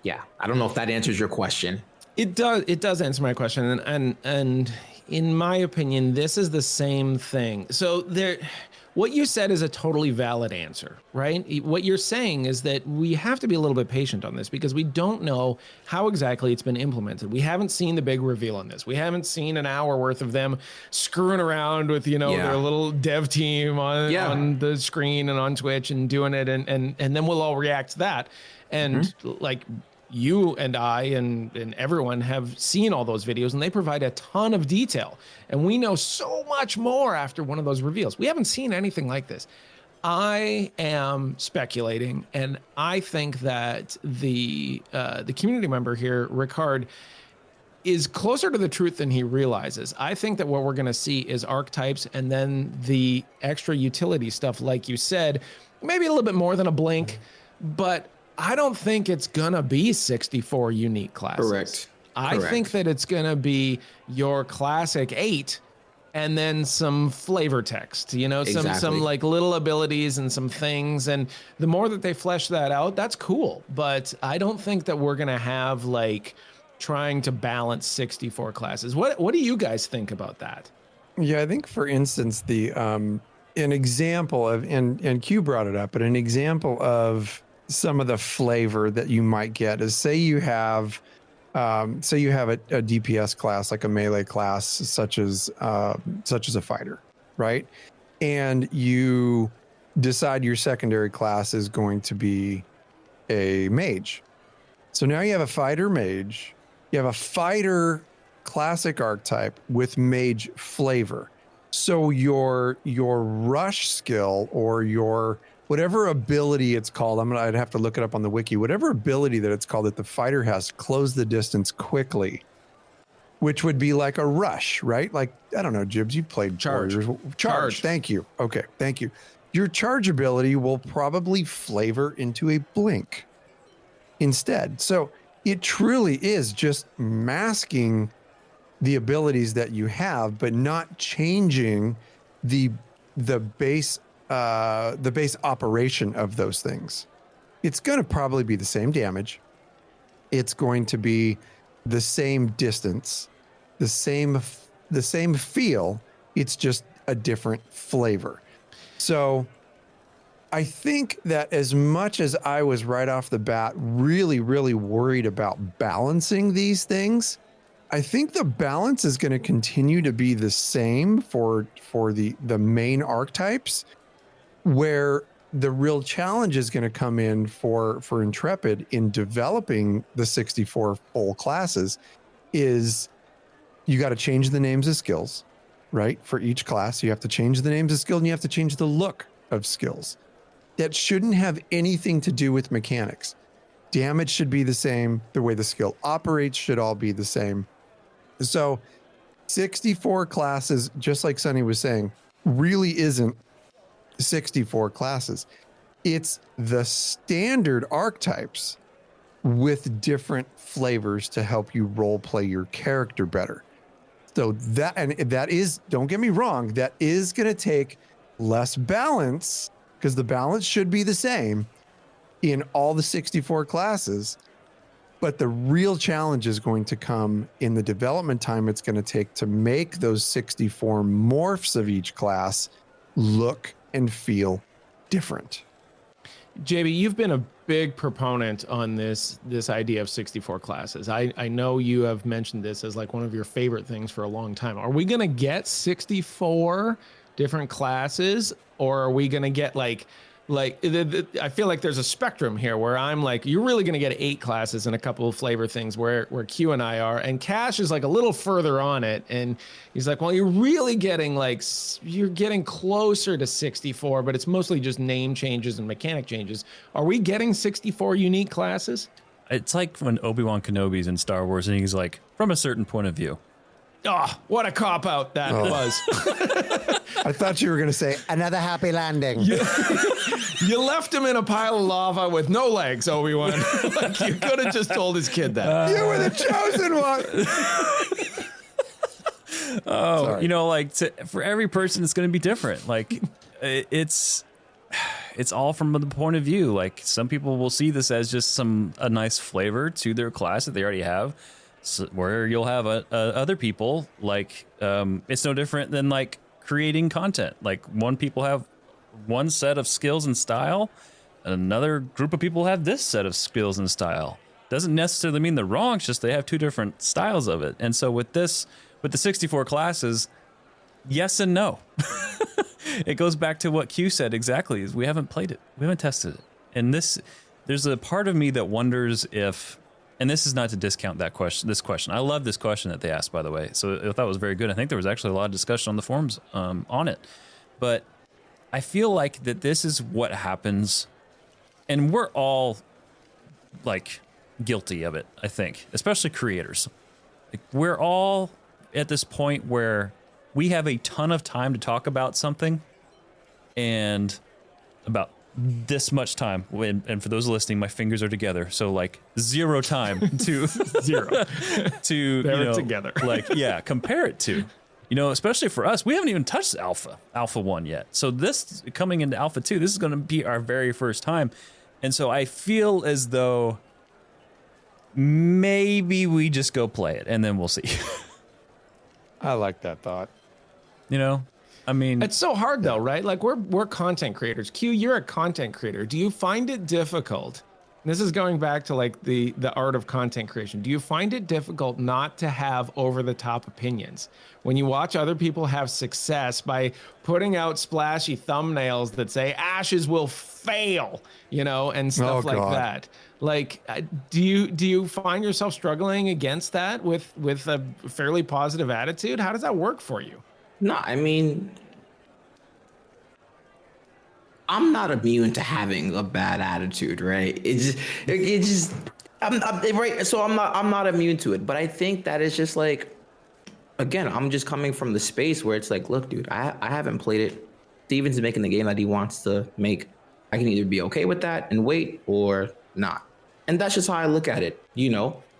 yeah, I don't know if that answers your question. It does answer my question, and in my opinion, this is the same thing. So what you said is a totally valid answer, right? What you're saying is that we have to be a little bit patient on this because we don't know how exactly it's been implemented. We haven't seen the big reveal on this. We haven't seen an hour worth of them screwing around with, their little dev team on the screen and on Twitch and doing it. And then we'll all react to that. And like you and I and everyone have seen all those videos, and they provide a ton of detail. And we know so much more after one of those reveals. We haven't seen anything like this. I am speculating, and I think that the community member here, Ricard, is closer to the truth than he realizes. I think that what we're going to see is archetypes, and then the extra utility stuff, like you said, maybe a little bit more than a blink, but I don't think it's going to be 64 unique classes. Correct. I think that it's going to be your classic 8 and then some flavor text, some like little abilities and some things. And the more that they flesh that out, that's cool. But I don't think that we're going to have like trying to balance 64 classes. What do you guys think about that? Yeah, I think, for instance, an example of, and Q brought it up, but an example of some of the flavor that you might get is, say you have a DPS class, like a melee class, such as a fighter, right? And you decide your secondary class is going to be a mage. So now you have a fighter mage, you have a fighter classic archetype with mage flavor. So your rush skill, or your whatever ability it's called, I'd have to look it up on the wiki, whatever ability that it's called that the fighter has, close the distance quickly, which would be like a rush, right? Like, I don't know, Jibs, you played Charge. Warriors. Charge. Thank you. Okay, thank you. Your charge ability will probably flavor into a blink instead. So it truly is just masking the abilities that you have, but not changing the base operation of those things. It's going to probably be the same damage. It's going to be the same distance, the same feel. It's just a different flavor. So I think that as much as I was right off the bat really, really worried about balancing these things, I think the balance is going to continue to be the same for the main archetypes, where the real challenge is going to come in for Intrepid in developing the 64 full classes is you got to change the names of skills, right? For each class, you have to change the names of skill, and you have to change the look of skills. That shouldn't have anything to do with mechanics. Damage should be the same. The way the skill operates should all be the same. So 64 classes, just like Sonny was saying, really isn't 64 classes. It's the standard archetypes with different flavors to help you role play your character better. So that is, don't get me wrong, that is going to take less balance, because the balance should be the same in all the 64 classes. But the real challenge is going to come in the development time it's going to take to make those 64 morphs of each class look and feel different. JB, you've been a big proponent on this idea of 64 classes. I know you have mentioned this as like one of your favorite things for a long time. Are we going to get 64 different classes, or are we going to get like I feel like there's a spectrum here where I'm like, you're really going to get 8 classes and a couple of flavor things where Q and I are, and Cash is like a little further on it. And he's like, well, you're really getting you're getting closer to 64, but it's mostly just name changes and mechanic changes. Are we getting 64 unique classes? It's like when Obi-Wan Kenobi's in Star Wars and he's like, from a certain point of view. Oh, what a cop out that was. I thought you were going to say another happy landing. You left him in a pile of lava with no legs, Obi-Wan. Like, you could have just told his kid that. You were the chosen one. Sorry. You know, like for every person, it's going to be different. Like it's all from the point of view. Like some people will see this as just a nice flavor to their class that they already have. So, where you'll have other people like it's no different than like creating content. Like people have one set of skills and style, and another group of people have this set of skills and style. Doesn't necessarily mean they're wrong. It's just they have two different styles of it. And so with the 64 classes, yes and no. It goes back to what Q said exactly. Is we haven't played it, we haven't tested it, and there's a part of me that wonders if. And this is not to discount this question. I love this question that they asked, by the way. So I thought it was very good. I think there was actually a lot of discussion on the forums on it. But I feel like that this is what happens. And we're all like guilty of it, I think, especially creators. Like, we're all at this point where we have a ton of time to talk about something and about this much time, and for those listening, my fingers are together, so like zero time to together. Like, yeah, compare it to, especially for us, we haven't even touched alpha 1 yet. So this coming into alpha 2, this is going to be our very first time, and so I feel as though maybe we just go play it and then we'll see. I like that thought. I mean, it's so hard though, right? Like we're content creators. Q, you're a content creator. Do you find it difficult? This is going back to like the art of content creation. Do you find it difficult not to have over the top opinions when you watch other people have success by putting out splashy thumbnails that say Ashes will fail, and stuff like that? Like, do you find yourself struggling against that with a fairly positive attitude? How does that work for you? No, I mean, I'm not immune to having a bad attitude, right? I'm right. So I'm not immune to it, but I think that it's just like, again, I'm just coming from the space where it's like, look, dude, I haven't played it. Steven's making the game that he wants to make. I can either be okay with that and wait or not. And that's just how I look at it.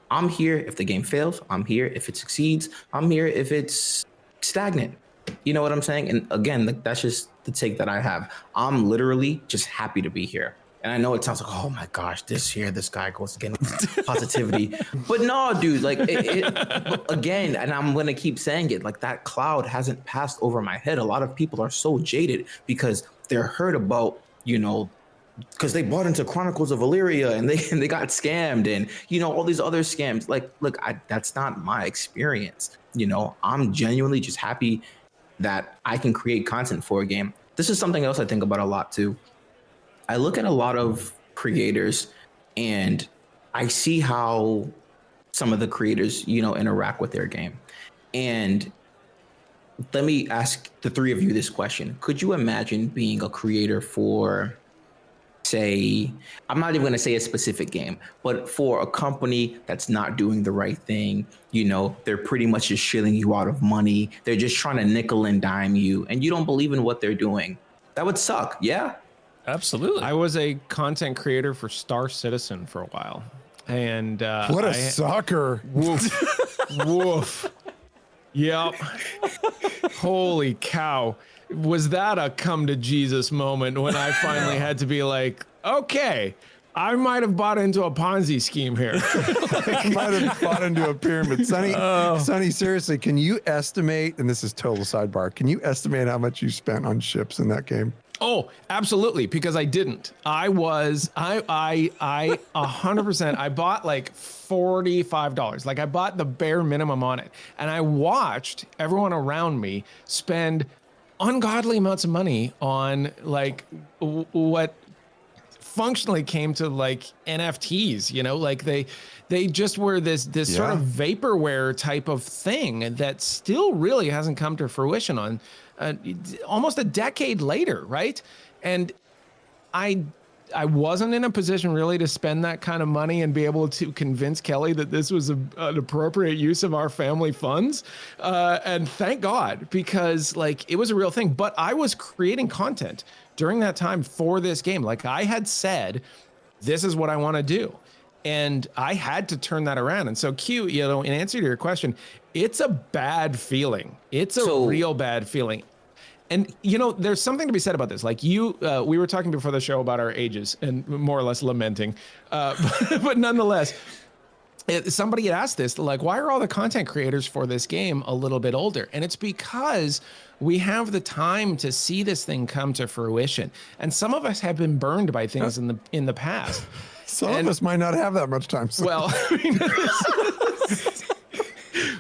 I'm here if the game fails. I'm here if it succeeds. I'm here if it's stagnant. You know what I'm saying? And again, that's just the take that I have. I'm literally just happy to be here. And I know it sounds like, oh my gosh, this guy goes again with positivity. But no, dude, like again, and I'm going to keep saying it, like that cloud hasn't passed over my head. A lot of people are so jaded because they're heard about, because they bought into Chronicles of Illyria and they got scammed and, all these other scams. Like, look, that's not my experience. I'm genuinely just happy that I can create content for a game. This is something else I think about a lot too. I look at a lot of creators and I see how some of the creators, interact with their game. And let me ask the three of you this question. Could you imagine being a creator for, say, I'm not even going to say a specific game, but for a company that's not doing the right thing, they're pretty much just shilling you out of money. They're just trying to nickel and dime you and you don't believe in what they're doing. That would suck. Yeah, absolutely. I was a content creator for Star Citizen for a while. And what a sucker. Woof. Woof. Yep. Holy cow. Was that a come to Jesus moment when I finally had to be like, okay, I might have bought into a Ponzi scheme here. I might have bought into a pyramid. Sonny, seriously, can you estimate, and this is total sidebar, can you estimate how much you spent on ships in that game? Oh, absolutely, because I didn't. I 100%, I bought like $45. Like I bought the bare minimum on it. And I watched everyone around me spend ungodly amounts of money on like what functionally came to like NFTs, like they just were this sort of vaporware type of thing that still really hasn't come to fruition on almost a decade later, right? And I I wasn't in a position really to spend that kind of money and be able to convince Kelly that this was an appropriate use of our family funds. And thank God, because like it was a real thing. But I was creating content during that time for this game. Like I had said, this is what I want to do. And I had to turn that around. And so Q, you know, in answer to your question, it's a bad feeling. It's a real bad feeling. And, you know, there's something to be said about this. Like you, we were talking before the show about our ages and more or less lamenting. But nonetheless, somebody had asked this, like, why are all the content creators for this game a little bit older? And it's because we have the time to see this thing come to fruition. And some of us have been burned by things in the past. Some of us might not have that much time. So. Well, I mean,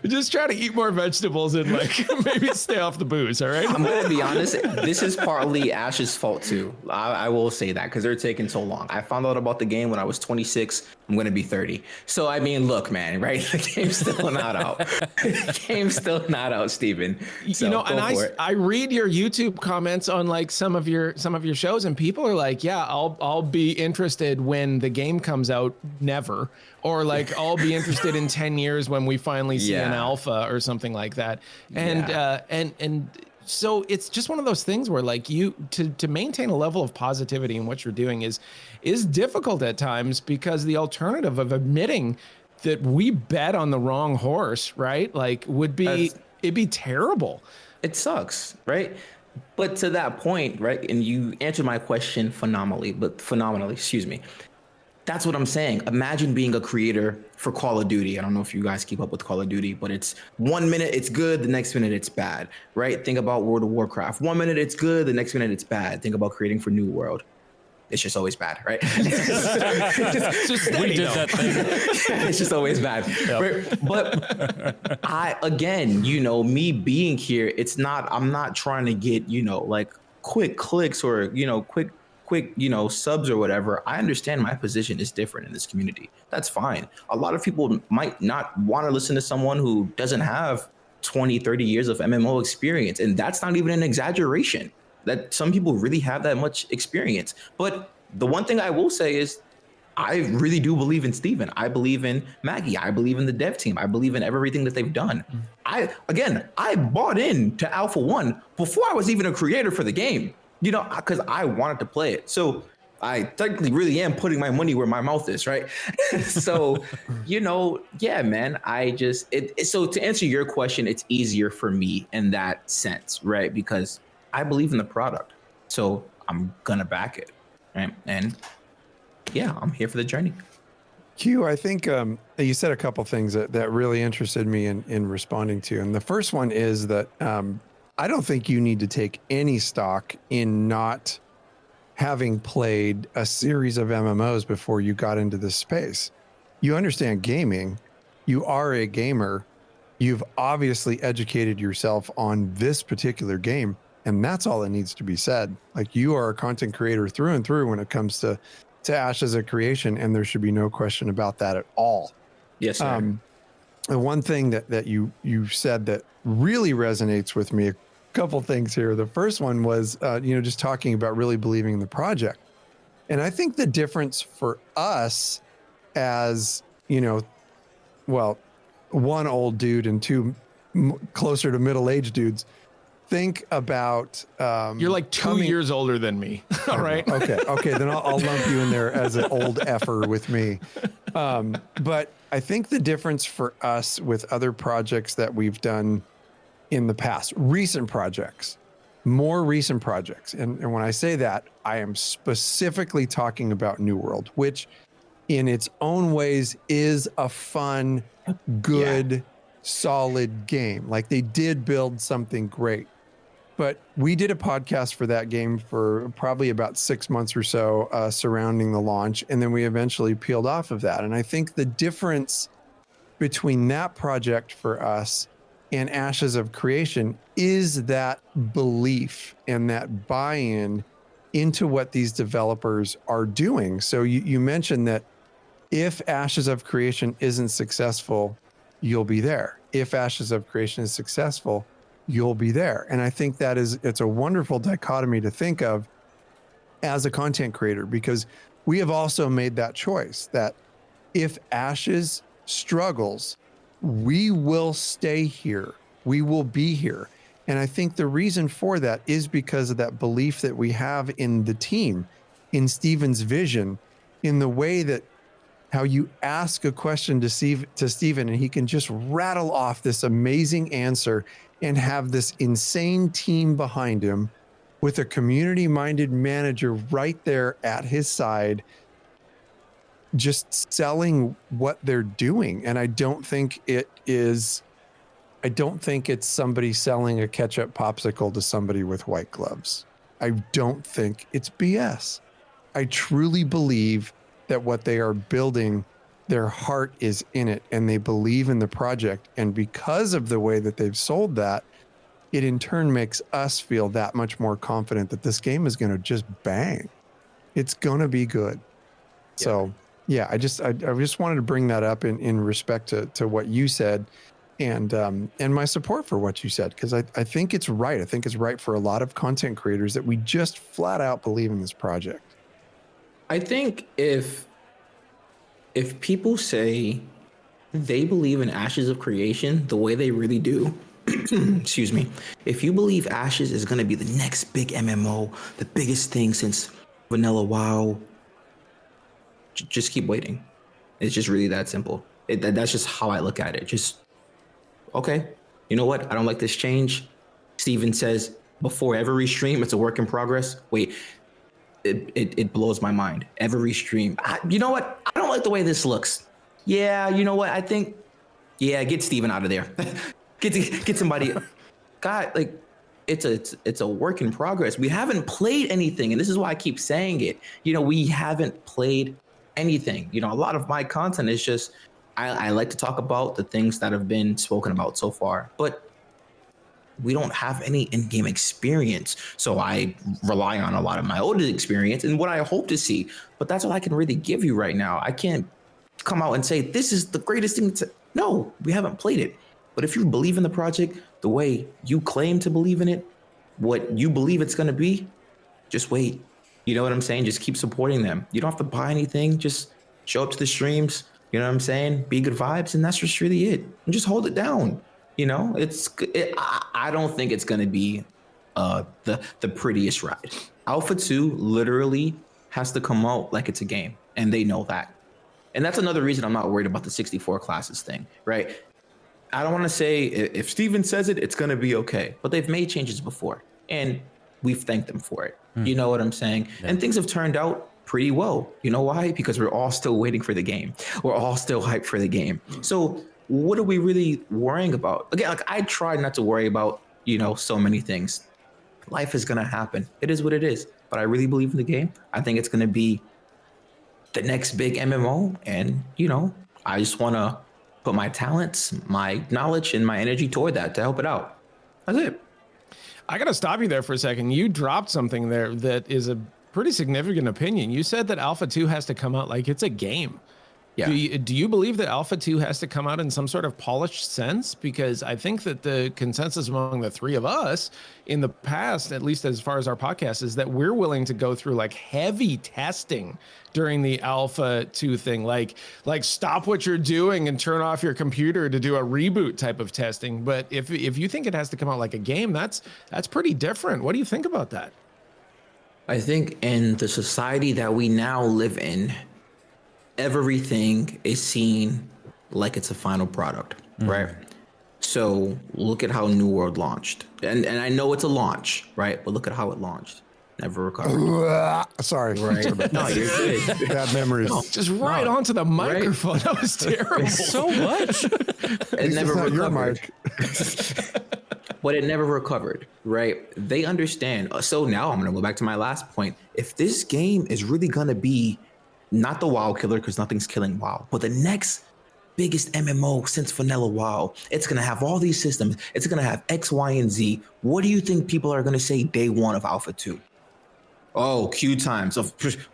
just try to eat more vegetables and like maybe stay off the booze. All right. I'm going to be honest. This is partly Ash's fault too. I will say that because they're taking so long. I found out about the game when I was 26. I'm going to be 30. So, I mean, look, man, right? The game's still not out. The game's still not out, Steven. So, you know, and I read your YouTube comments on like some of your shows, and people are like, yeah, I'll be interested when the game comes out. Never. Or like, I'll be interested in 10 years when we finally see an alpha or something like that. And, and so it's just one of those things where like you, to maintain a level of positivity in what you're doing is difficult at times, because the alternative of admitting that we bet on the wrong horse, right? Like it'd be terrible. It sucks, right? But to that point, right? And you answered my question phenomenally, excuse me. That's what I'm saying. Imagine being a creator for Call of Duty. I don't know if you guys keep up with Call of Duty, but it's 1 minute it's good, the next minute it's bad, right? Think about World of Warcraft. 1 minute it's good, the next minute it's bad. Think about creating for New World. It's just always bad, right? We did that thing. It's just always bad. Yep. Right? But again, you know, me being here, I'm not trying to get, you know, like quick clicks or, you know, quick, you know, subs or whatever. I understand my position is different in this community. That's fine. A lot of people might not want to listen to someone who doesn't have 20, 30 years of MMO experience. And that's not even an exaggeration, that some people really have that much experience. But the one thing I will say is I really do believe in Steven. I believe in Maggie. I believe in the dev team. I believe in everything that they've done. I bought into Alpha 1 before I was even a creator for the game. You know, because I wanted to play it. So I technically really am putting my money where my mouth is, right? So, you know, yeah, man, so to answer your question, it's easier for me in that sense, right? Because I believe in the product. So I'm going to back it, right? And yeah, I'm here for the journey. Q, I think you said a couple things that really interested me in responding to. And the first one is that I don't think you need to take any stock in not having played a series of MMOs before you got into this space. You understand gaming. You are a gamer. You've obviously educated yourself on this particular game, and that's all that needs to be said. Like, you are a content creator through and through when it comes to AshesOfCreation, and there should be no question about that at all. Yes, sir. The one thing that you said that really resonates with me, a couple things here. The first one was, just talking about really believing in the project. And I think the difference for us as, one old dude and two closer to middle-aged dudes, think about... You're like 2 years older than me. All right. Okay. Then I'll lump you in there as an old effer with me. But I think the difference for us with other projects that we've done in the past, more recent projects. And when I say that, I am specifically talking about New World, which in its own ways is a fun, good, solid game. Like, they did build something great. But we did a podcast for that game for probably about 6 months or so surrounding the launch. And then we eventually peeled off of that. And I think the difference between that project for us and AshesOfCreation is that belief and that buy-in into what these developers are doing. So you mentioned that if AshesOfCreation isn't successful, you'll be there. If AshesOfCreation is successful, you'll be there. And I think it's a wonderful dichotomy to think of. as a content creator, because we have also made that choice that if Ashes struggles, we will stay here. We will be here. And I think the reason for that is because of that belief that we have in the team, in Steven's vision, in the way that how you ask a question to Steven and he can just rattle off this amazing answer and have this insane team behind him with a community-minded manager right there at his side, just selling what they're doing. And I don't think it's somebody selling a ketchup popsicle to somebody with white gloves. I don't think it's BS. I truly believe that what they are building, their heart is in it and they believe in the project. And because of the way that they've sold that, it in turn makes us feel that much more confident that this game is going to just bang. It's going to be good. Yeah. So yeah, I just wanted to bring that up in respect to what you said and my support for what you said, because I think it's right. I think it's right for a lot of content creators that we just flat out believe in this project. I think if people say they believe in Ashes of Creation the way they really do, excuse me, if you believe Ashes is going to be the next big MMO, the biggest thing since Vanilla WoW, just keep waiting. It's just really that simple. That's just how I look at it. Just, okay, you know what? I don't like this change. Steven says before every stream, it's a work in progress. Wait. It blows my mind. Every stream. You know what? I don't like the way this looks. Yeah, you know what? I think, yeah, get Steven out of there. get somebody. God, like, it's a work in progress. We haven't played anything, and this is why I keep saying it. You know, we haven't played anything. You know, a lot of my content is just, I like to talk about the things that have been spoken about so far, but we don't have any in-game experience. So I rely on a lot of my old experience and what I hope to see, but that's all I can really give you right now. I can't come out and say, this is the greatest thing. No, we haven't played it. But if you believe in the project the way you claim to believe in it, what you believe it's going to be, just wait. You know what I'm saying? Just keep supporting them. You don't have to buy anything. Just show up to the streams. You know what I'm saying? Be good vibes. And that's just really it. And just hold it down. You know, I don't think it's going to be the prettiest ride. Alpha 2 literally has to come out like it's a game, and they know that. And that's another reason I'm not worried about the 64 classes thing, right? I don't want to say if Steven says it, it's going to be okay, but they've made changes before, and we've thanked them for it. You know what I'm saying? Yeah. And things have turned out pretty well. You know why? Because we're all still waiting for the game. We're all still hyped for the game. So what are we really worrying about? Again, like, I try not to worry about, you know, so many things. Life is going to happen. It is what it is. But I really believe in the game. I think it's going to be the next big MMO. And, you know, I just want to put my talents, my knowledge, and my energy toward that to help it out. That's it. I got to stop you there for a second. You dropped something there that is a pretty significant opinion. You said that Alpha 2 has to come out like it's a game. Yeah. Do you believe that Alpha 2 has to come out in some sort of polished sense? Because I think that the consensus among the three of us in the past, at least as far as our podcast, is that we're willing to go through like heavy testing during the Alpha 2 thing, like stop what you're doing and turn off your computer to do a reboot type of testing. But if you think it has to come out like a game, that's pretty different. What do you think about that? I think in the society that we now live in, everything is seen like it's a final product, right? So look at how New World launched. And I know it's a launch, right? But look at how it launched. Never recovered. Sorry. Right. No, you're good. Bad memories. No, just right onto the microphone. Right. That was terrible. So much. It never recovered. But it never recovered, right? They understand. So now I'm going to go back to my last point. If this game is really going to be not the WoW killer, because nothing's killing WoW, but the next biggest MMO since Vanilla WoW, it's going to have all these systems. It's going to have X, Y, and Z. What do you think people are going to say day one of Alpha 2? Oh, queue times.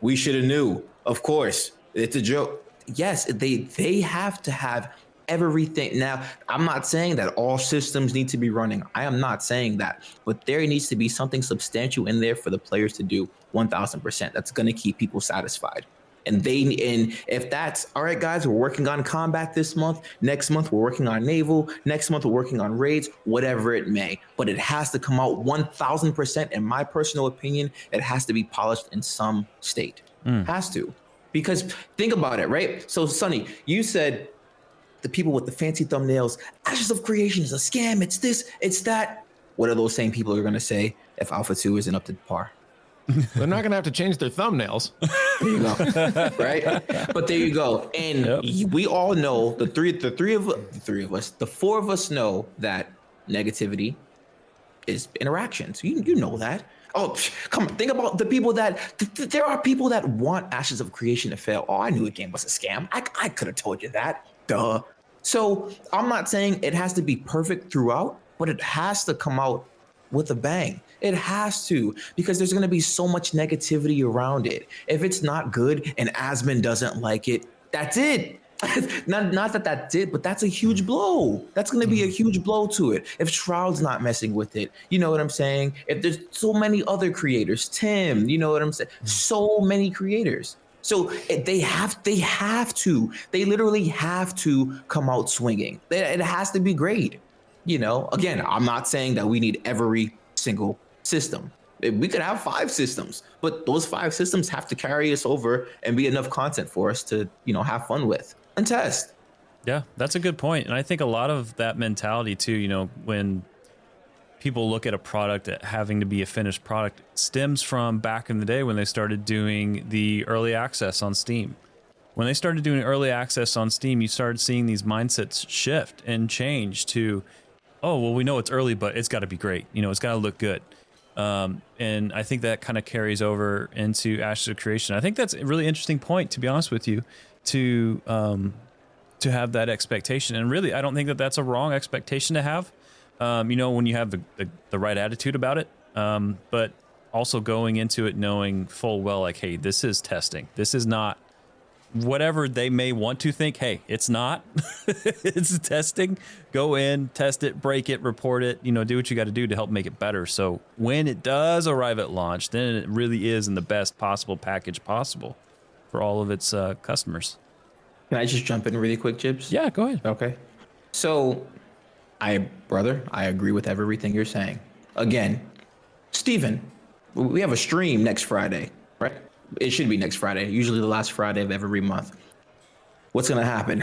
We should have knew. Of course. It's a joke. Yes, they have to have everything. Now, I'm not saying that all systems need to be running. I am not saying that, but there needs to be something substantial in there for the players to do 1000%. That's going to keep people satisfied. And if that's all right, guys, we're working on combat this month. Next month, we're working on naval. Next month, we're working on raids, whatever it may. But it has to come out 1000%. In my personal opinion, it has to be polished in some state. Has to. Because think about it, right? So, Sonny, you said the people with the fancy thumbnails, Ashes of Creation is a scam. It's this, it's that. What are those same people are going to say if Alpha 2 isn't up to par? They're not going to have to change their thumbnails. There you go. Right? But there you go. And we all know, the four of us know that negativity is interactions. You know that. Oh, come on. Think about the people that, there are people that want Ashes of Creation to fail. Oh, I knew the game was a scam. I could have told you that. Duh. So I'm not saying it has to be perfect throughout, but it has to come out with a bang. It has to, because there's going to be so much negativity around it. If it's not good and Asmon doesn't like it, that's it. not that that's it, but that's a huge blow. That's going to be a huge blow to it. If Shroud's not messing with it, you know what I'm saying? If there's so many other creators, Tim, you know what I'm saying? So many creators. So they literally have to come out swinging. It has to be great. You know, again, I'm not saying that we need every single system. We could have 5 systems, but those 5 systems have to carry us over and be enough content for us to, you know, have fun with and test. Yeah, that's a good point. And I think a lot of that mentality too, you know, when people look at a product having to be a finished product, stems from back in the day when they started doing the early access on Steam. When they started doing early access on Steam, you started seeing these mindsets shift and change to, oh, well, we know it's early, but it's got to be great. You know, it's got to look good. And I think that kind of carries over into Ashes of Creation. I think that's a really interesting point, to be honest with you, to have that expectation. And really, I don't think that that's a wrong expectation to have, you know, when you have the right attitude about it. But also going into it knowing full well, like, hey, this is testing. This is not whatever they may want to think. Hey, it's not. It's testing. Go in, test it, break it, report it, you know, do what you got to do to help make it better. So when it does arrive at launch, then it really is in the best possible package possible for all of its customers. Can I just jump in really quick, Jibs? Yeah, go ahead. Okay. So I agree with everything you're saying. Again, Steven, we have a stream next Friday, right? It should be next Friday, usually the last Friday of every month. What's going to happen?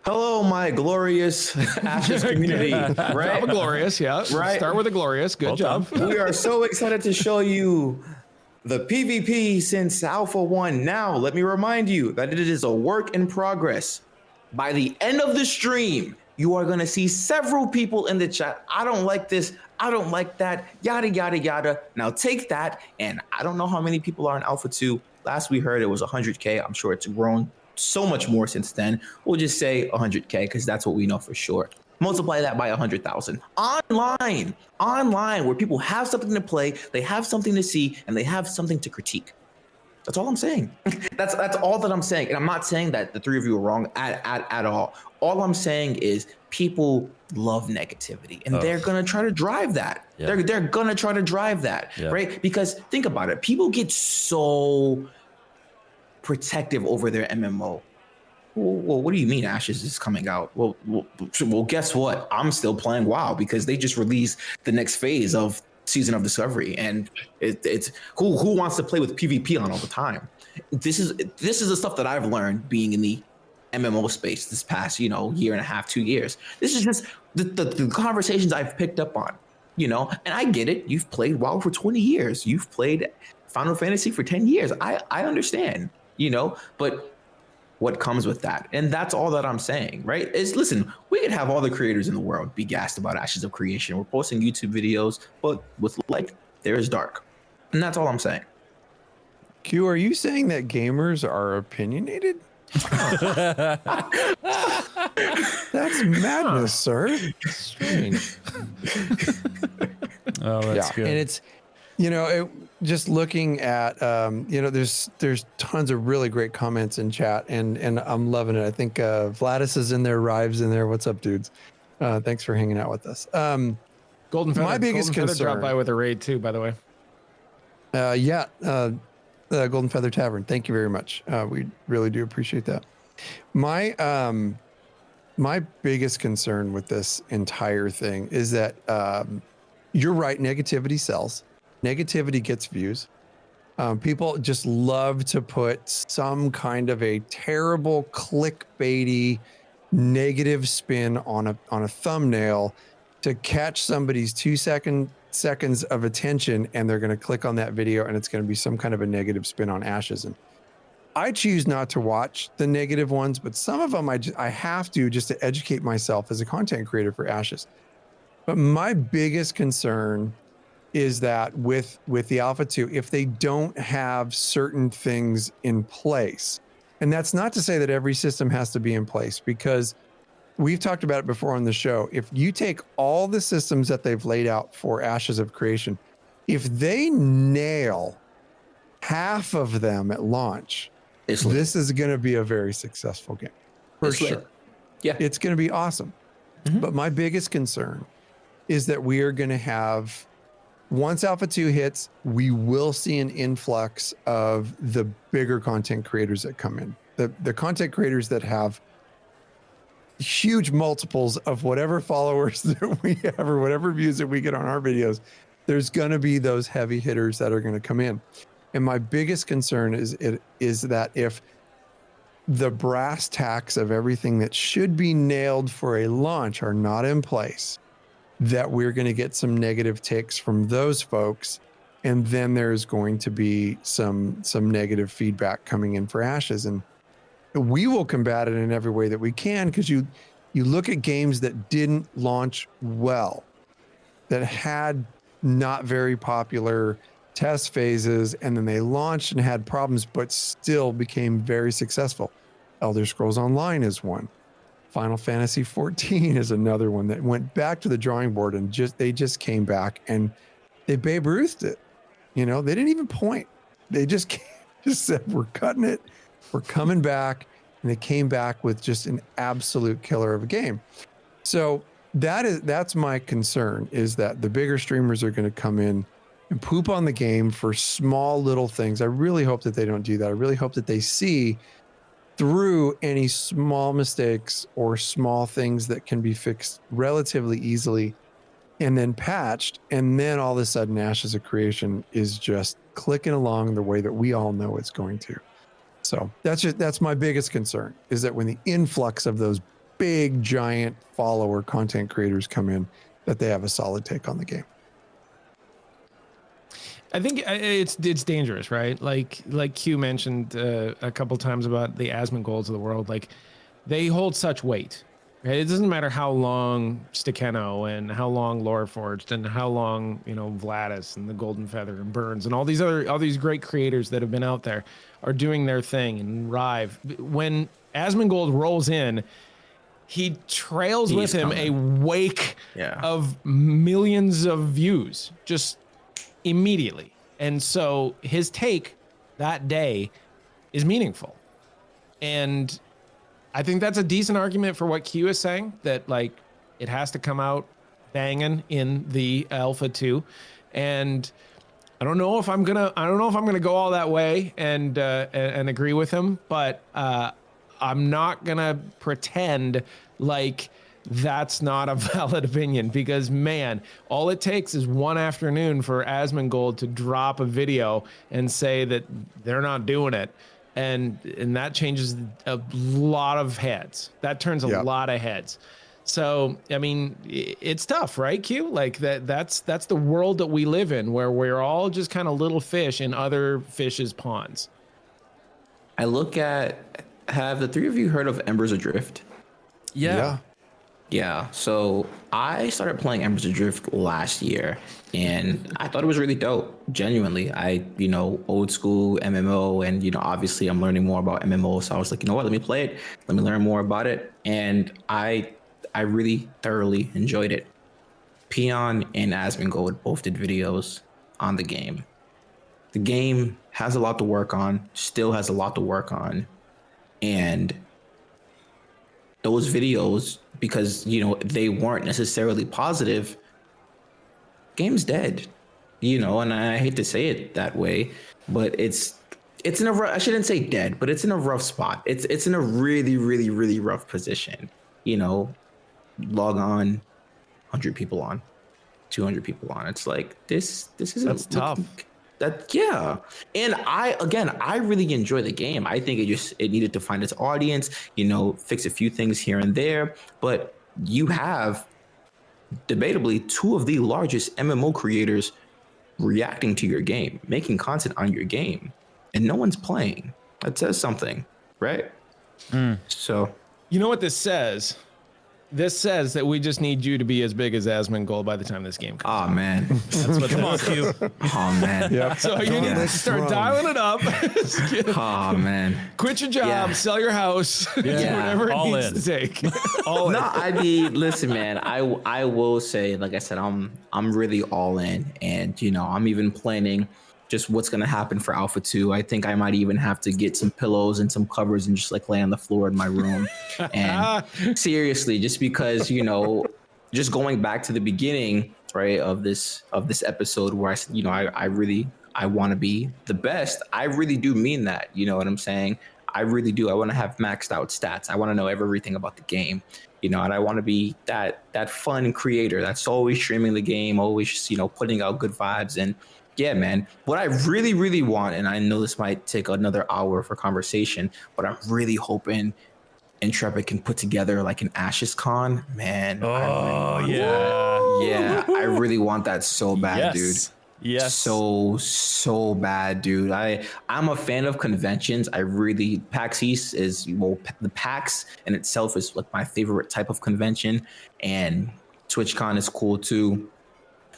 Hello, my glorious Ashes community. Right? Glorious, yeah. Right. Start with a glorious. Good job. We are so excited to show you the PvP since Alpha 1. Now, let me remind you that it is a work in progress. By the end of the stream, you are going to see several people in the chat. I don't like this. I don't like that. Yada, yada, yada. Now take that. And I don't know how many people are in Alpha 2. Last we heard it was 100K. I'm sure it's grown so much more since then. We'll just say 100K because that's what we know for sure. Multiply that by 100,000. Online, where people have something to play, they have something to see, and they have something to critique. That's all I'm saying. That's all that I'm saying. And I'm not saying that the three of you are wrong at all. All I'm saying is people love negativity and they're going to try to drive that. Yeah. They're going to try to drive that, right? Because think about it. People get so protective over their MMO. Well, what do you mean Ashes is coming out? Well, guess what? I'm still playing WoW because they just released the next phase of Season of Discovery, and it's who wants to play with PvP on all the time. This is the stuff that I've learned being in the MMO space this past, year and a half, 2 years. This is just the conversations I've picked up on, and I get it. You've played WoW for 20 years. You've played Final Fantasy for 10 years. I understand, but what comes with that? And that's all that I'm saying, right? Is listen, we could have all the creators in the world be gassed about Ashes of Creation. We're posting YouTube videos, but with light, there is dark. And that's all I'm saying. Q, are you saying that gamers are opinionated? That's madness, sir. Strange. Oh, that's good. And it's, Just looking at, there's tons of really great comments in chat, and I'm loving it. I think Vladis is in there, Rives in there. What's up, dudes? Thanks for hanging out with us. Golden Feather. My biggest Golden Feather concern. dropped by with a raid too, by the way. Golden Feather Tavern. Thank you very much. We really do appreciate that. My biggest concern with this entire thing is that you're right. Negativity sells. Negativity gets views. People just love to put some kind of a terrible clickbaity negative spin on a thumbnail to catch somebody's 2 seconds of attention, and they're going to click on that video, and it's going to be some kind of a negative spin on Ashes. And I choose not to watch the negative ones, but some of them I have to, just to educate myself as a content creator for Ashes. But my biggest concern is that with the Alpha 2, if they don't have certain things in place, and that's not to say that every system has to be in place, because we've talked about it before on the show. If you take all the systems that they've laid out for Ashes of Creation, if they nail half of them at launch, this is going to be a very successful game. For sure. Yeah. It's going to be awesome. Mm-hmm. But my biggest concern is that we are going to have, once Alpha 2 hits, we will see an influx of the bigger content creators that come in. The content creators that have huge multiples of whatever followers that we have or whatever views that we get on our videos. There's going to be those heavy hitters that are going to come in. And my biggest concern is that if the brass tacks of everything that should be nailed for a launch are not in place, that we're going to get some negative takes from those folks. And then there's going to be some negative feedback coming in for Ashes. And we will combat it in every way that we can, because you look at games that didn't launch well, that had not very popular test phases, and then they launched and had problems, but still became very successful. Elder Scrolls Online is one. Final Fantasy 14 is another one that went back to the drawing board, and they just came back and they Babe Ruthed it. They didn't even point. They just said, we're cutting it. We're coming back, and they came back with just an absolute killer of a game. So that's my concern, is that the bigger streamers are going to come in and poop on the game for small little things. I really hope that they don't do that. I really hope that they see through any small mistakes or small things that can be fixed relatively easily and then patched. And then all of a sudden, Ashes of Creation is just clicking along the way that we all know it's going to. So that's my biggest concern, is that when the influx of those big, giant follower content creators come in, that they have a solid take on the game. I think it's dangerous, right? Like Q mentioned a couple times about the Asmongold of the world. Like, they hold such weight. Right? It doesn't matter how long SticQueno and how long LoreForged and how long Vladis and the Golden Feather and Burns and all these great creators that have been out there are doing their thing. And Rive, when Asmongold rolls in, he trails with him a wake of millions of views just immediately. And so his take that day is meaningful. And I think that's a decent argument for what Q is saying, that like it has to come out banging in the Alpha 2. And I don't know if I'm gonna go all that way and agree with him, but I'm not gonna pretend like that's not a valid opinion, because man, all it takes is one afternoon for Asmongold to drop a video and say that they're not doing it, and that changes a lot of heads. That turns a lot of heads. So I mean, it's tough, right, Q? Like that's the world that we live in, where we're all just kind of little fish in other fish's ponds. I look at, have the three of you heard of Embers Adrift? Yeah, so I started playing Embers Adrift last year, and I thought it was really dope. Genuinely, old school MMO, and obviously I'm learning more about MMO. So I was like, what? Let me play it. Let me learn more about it, and I really thoroughly enjoyed it. Peon and Asmongold both did videos on the game. The game has a lot to work on, still has a lot to work on. And those videos, because, you know, they weren't necessarily positive, game's dead, you know, and I hate to say it that way, but it's in a I shouldn't say dead, but it's in a rough spot. It's in a really, really, really rough position. You know, log on, 100 people on, 200 people on. It's like this isn't That's tough. Yeah. And I really enjoy the game. I think it needed to find its audience, you know, fix a few things here and there, but you have debatably two of the largest MMO creators reacting to your game, making content on your game, and no one's playing. That says something, right? So, You know what this says? This says that we just need you to be as big as Asmongold by the time this game comes. oh man, That's what Come on, Q. oh man, Yep. So you need to start dialing it up. oh man. Quit your job, Yeah. sell your house, do Yeah. whatever it All needs in. to take. All No, in. I mean, listen, man. I will say, like I said, I'm really all in, and you know, I'm even planning just what's gonna happen for Alpha 2. I think I might even have to get some pillows and some covers and just like lay on the floor in my room. And seriously, just because, you know, just going back to the beginning, right, of this episode where I said, you know, I want to be the best. I really do mean that. You know what I'm saying? I really do. I want to have maxed out stats. I want to know everything about the game, you know, and I want to be that fun creator that's always streaming the game, always, you know, putting out good vibes. And yeah, man, what I really, really want, and I know this might take another hour for conversation, but I'm really hoping Intrepid can put together like an Ashes Con, man. Oh, Yeah, I really want that so bad, dude. Yes. So bad, dude. I'm a fan of conventions. PAX East is, well, the PAX in itself is like my favorite type of convention, and TwitchCon is cool too.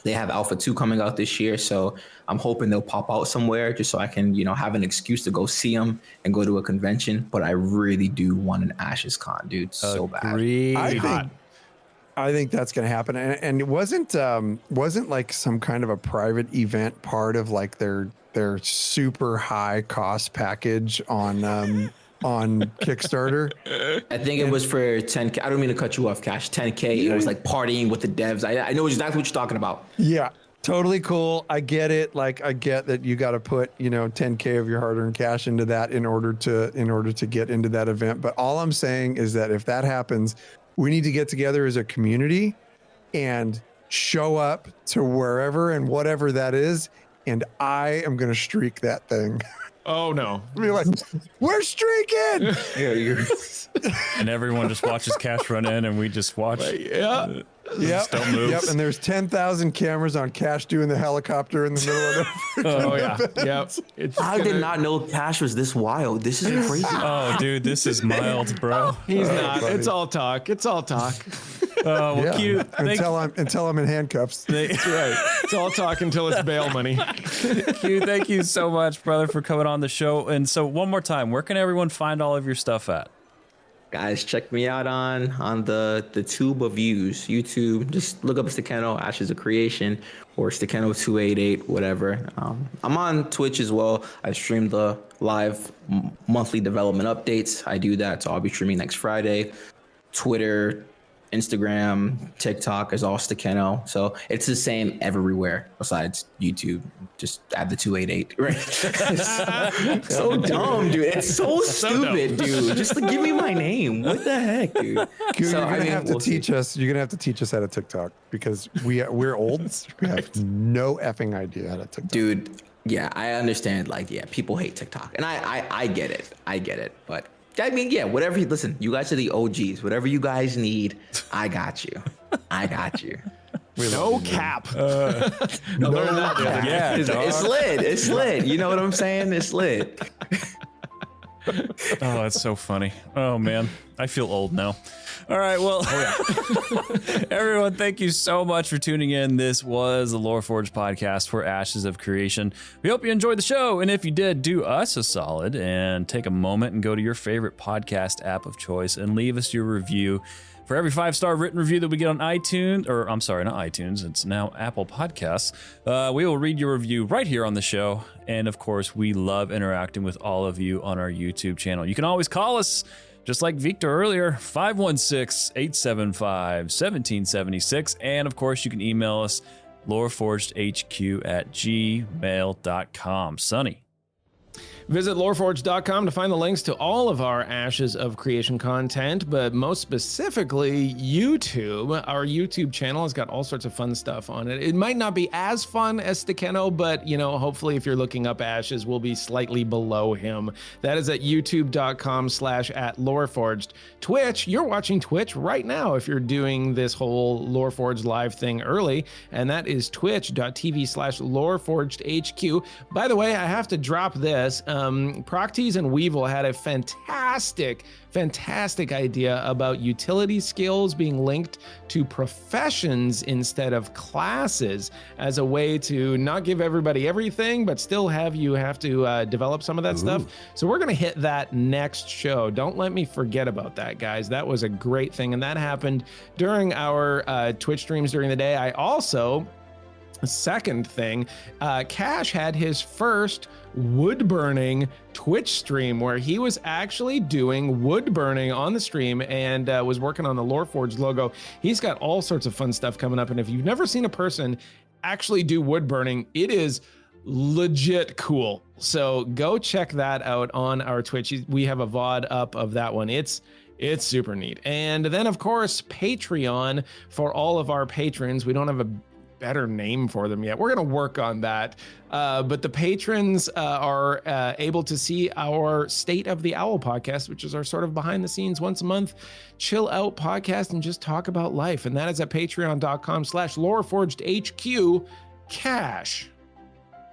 They have Alpha 2 coming out this year, so I'm hoping they'll pop out somewhere just so I can, you know, have an excuse to go see them and go to a convention. But I really do want an Ashes Con, dude, so bad. I think that's going to happen. And it wasn't like some kind of a private event part of like their super high cost package on Kickstarter. I think it was for 10K. I don't mean to cut you off, Cash. 10K. It was like partying with the devs. I know exactly what you're talking about. Yeah, totally cool. I get it. Like, I get that you got to put, you know, 10K of your hard-earned cash into that in order to get into that event. But all I'm saying is that if that happens, we need to get together as a community and show up to wherever and whatever that is. And I am going to streak that thing. Oh no. Be like, we're streaking. And everyone just watches Cash run in, and we just watch. Yeah. Yep. Don't move. Yep. And there's 10,000 cameras on Cash doing the helicopter in the middle of Oh yeah. Yep. It's I did not know Cash was this wild. This is crazy. Oh, dude, this is mild, bro. He's not. buddy. It's all talk. It's all talk. Oh, well, Yeah. cute. Until I'm in handcuffs. That's right. It's all talk until it's bail money. Q, thank you so much, brother, for coming on the show. And so, one more time, where can everyone find all of your stuff at? Guys, check me out on the tube of views. YouTube, just look up SticQueno, Ashes of Creation, or SticQueno 288, whatever. I'm on Twitch as well. I stream the live monthly development updates. I do that, so I'll be streaming next Friday. Twitter, Instagram, TikTok is all SticQueno. So it's the same everywhere besides YouTube. Just add the 288. Right? So dumb, dude. It's so stupid, dude. Just give me my name. What the heck, dude? You're So, gonna have to we'll see. teach us. You're gonna have to teach us how to TikTok because we're old. We have no effing idea how to TikTok. Dude, yeah, I understand. Like, yeah, people hate TikTok, and I get it. I get it. But I mean, yeah, whatever. Listen, you guys are the OGs. Whatever you guys need, I got you. I got you. No cap. I learned that the other day. Yeah, It's lit. It's lit. You know what I'm saying? It's lit. Oh, that's so funny. Oh, man. I feel old now. All right, well, everyone, thank you so much for tuning in. This was the LoreForged podcast for Ashes of Creation. We hope you enjoyed the show, and if you did, do us a solid and take a moment and go to your favorite podcast app of choice and leave us your review. For every 5-star written review that we get on iTunes, or I'm sorry, not iTunes, it's now Apple Podcasts, we will read your review right here on the show. And of course, we love interacting with all of you on our YouTube channel. You can always call us, just like Victor earlier, 516-875-1776. And of course, you can email us, LoreForgedHQ@gmail.com. Sonny. Visit LoreForged.com to find the links to all of our Ashes of Creation content, but most specifically YouTube. Our YouTube channel has got all sorts of fun stuff on it. It might not be as fun as SticQueno, but hopefully if you're looking up Ashes, we'll be slightly below him. That is at youtube.com/@LoreForged. Twitch, you're watching Twitch right now if you're doing this whole LoreForged live thing early, and that is twitch.tv/LoreForgedHQ. By the way, I have to drop this. Proctees and Weevil had a fantastic idea about utility skills being linked to professions instead of classes as a way to not give everybody everything, but still have to develop some of that stuff. So we're going to hit that next show. Don't let me forget about that, guys. That was a great thing. And that happened during our Twitch streams during the day. I also, second thing, Cash had his first wood burning Twitch stream where he was actually doing wood burning on the stream and was working on the LoreForged logo. He's got all sorts of fun stuff coming up. And if you've never seen a person actually do wood burning, it is legit cool. So go check that out on our Twitch. We have a VOD up of that one. It's super neat. And then of course, Patreon for all of our patrons. We don't have a better name for them yet. We're going to work on that. But the patrons are able to see our State of the Owl podcast, which is our sort of behind the scenes once a month chill out podcast and just talk about life. And that is at patreon.com/LoreForgedHQ. Cash.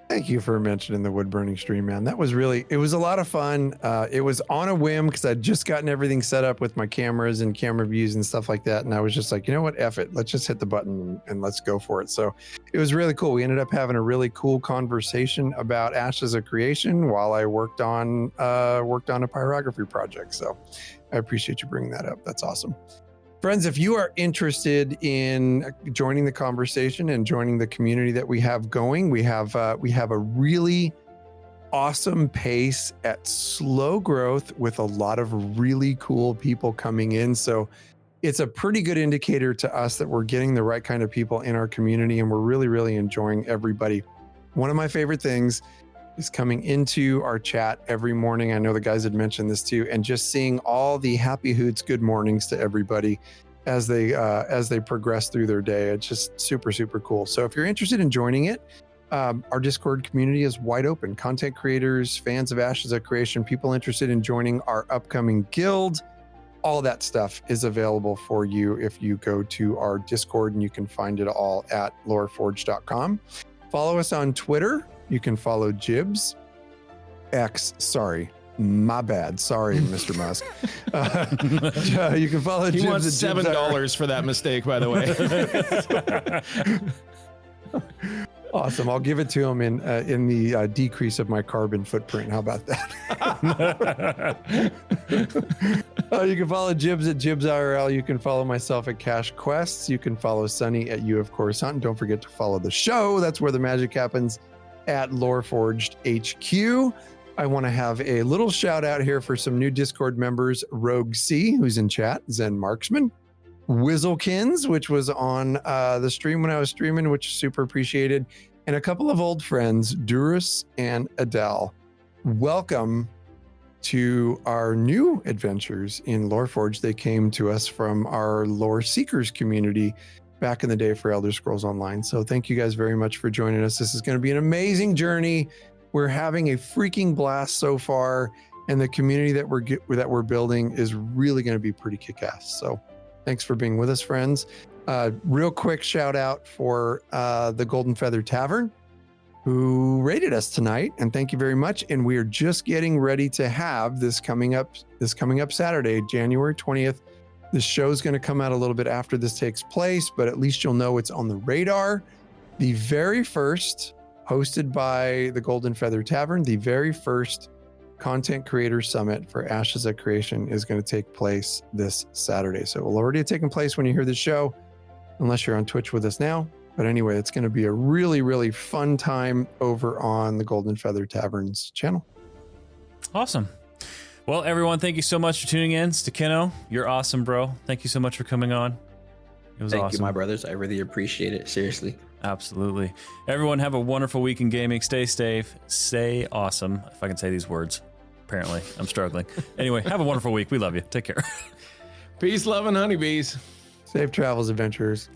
Thank you for mentioning the wood burning stream, man. It was a lot of fun. It was on a whim because I'd just gotten everything set up with my cameras and camera views and stuff like that. And I was just like, you know what, F it. Let's just hit the button and let's go for it. So it was really cool. We ended up having a really cool conversation about Ashes of Creation while I worked on a pyrography project. So I appreciate you bringing that up. That's awesome. Friends, if you are interested in joining the conversation and joining the community that we have going, we have a really awesome pace at slow growth with a lot of really cool people coming in. So it's a pretty good indicator to us that we're getting the right kind of people in our community, and we're really, really enjoying everybody. One of my favorite things is coming into our chat every morning. I know the guys had mentioned this too, and just seeing all the happy hoots, good mornings to everybody as they progress through their day. It's just super, super cool. So if you're interested in joining it, our Discord community is wide open. Content creators, fans of Ashes of Creation, people interested in joining our upcoming guild, all that stuff is available for you if you go to our Discord, and you can find it all at LoreForged.com. Follow us on Twitter. You can follow Jibs my bad. Sorry, Mr. Musk. You can follow Jibs. He wants $7 for that mistake, by the way. Awesome. I'll give it to him in the decrease of my carbon footprint. How about that? You can follow Jibs at Jibs IRL. You can follow myself at Cash Quests. You can follow Sunny at You of Course Hunt. Don't forget to follow the show. That's where the magic happens, at LoreForged HQ. I want to have a little shout out here for some new Discord members: Rogue C, who's in chat, Zen Marksman, Wizzlekins, which was on the stream when I was streaming, which is super appreciated, and a couple of old friends, Durus and Adele. Welcome to our new adventures in LoreForged. They came to us from our Lore Seekers community back in the day for Elder Scrolls Online. So thank you guys very much for joining us. This is going to be an amazing journey. We're having a freaking blast so far, and the community that we're building is really going to be pretty kick-ass. So thanks for being with us, friends. Real quick shout out for the Golden Feather Tavern, who rated us tonight, and thank you very much. And we are just getting ready to have this coming up Saturday, January 20th. The show's going to come out a little bit after this takes place, but at least you'll know it's on the radar. The very first, hosted by the Golden Feather Tavern, the very first Content Creator Summit for Ashes of Creation is going to take place this Saturday. So it will already have taken place when you hear the show, unless you're on Twitch with us now. But anyway, it's going to be a really, really fun time over on the Golden Feather Tavern's channel. Awesome. Well, everyone, thank you so much for tuning in. SticQueno, you're awesome, bro. Thank you so much for coming on. It was awesome. Thank you, my brothers. I really appreciate it. Seriously. Absolutely. Everyone, have a wonderful week in gaming. Stay safe. Stay awesome. If I can say these words. Apparently, I'm struggling. Anyway, have a wonderful week. We love you. Take care. Peace, love, and honeybees. Safe travels, adventurers.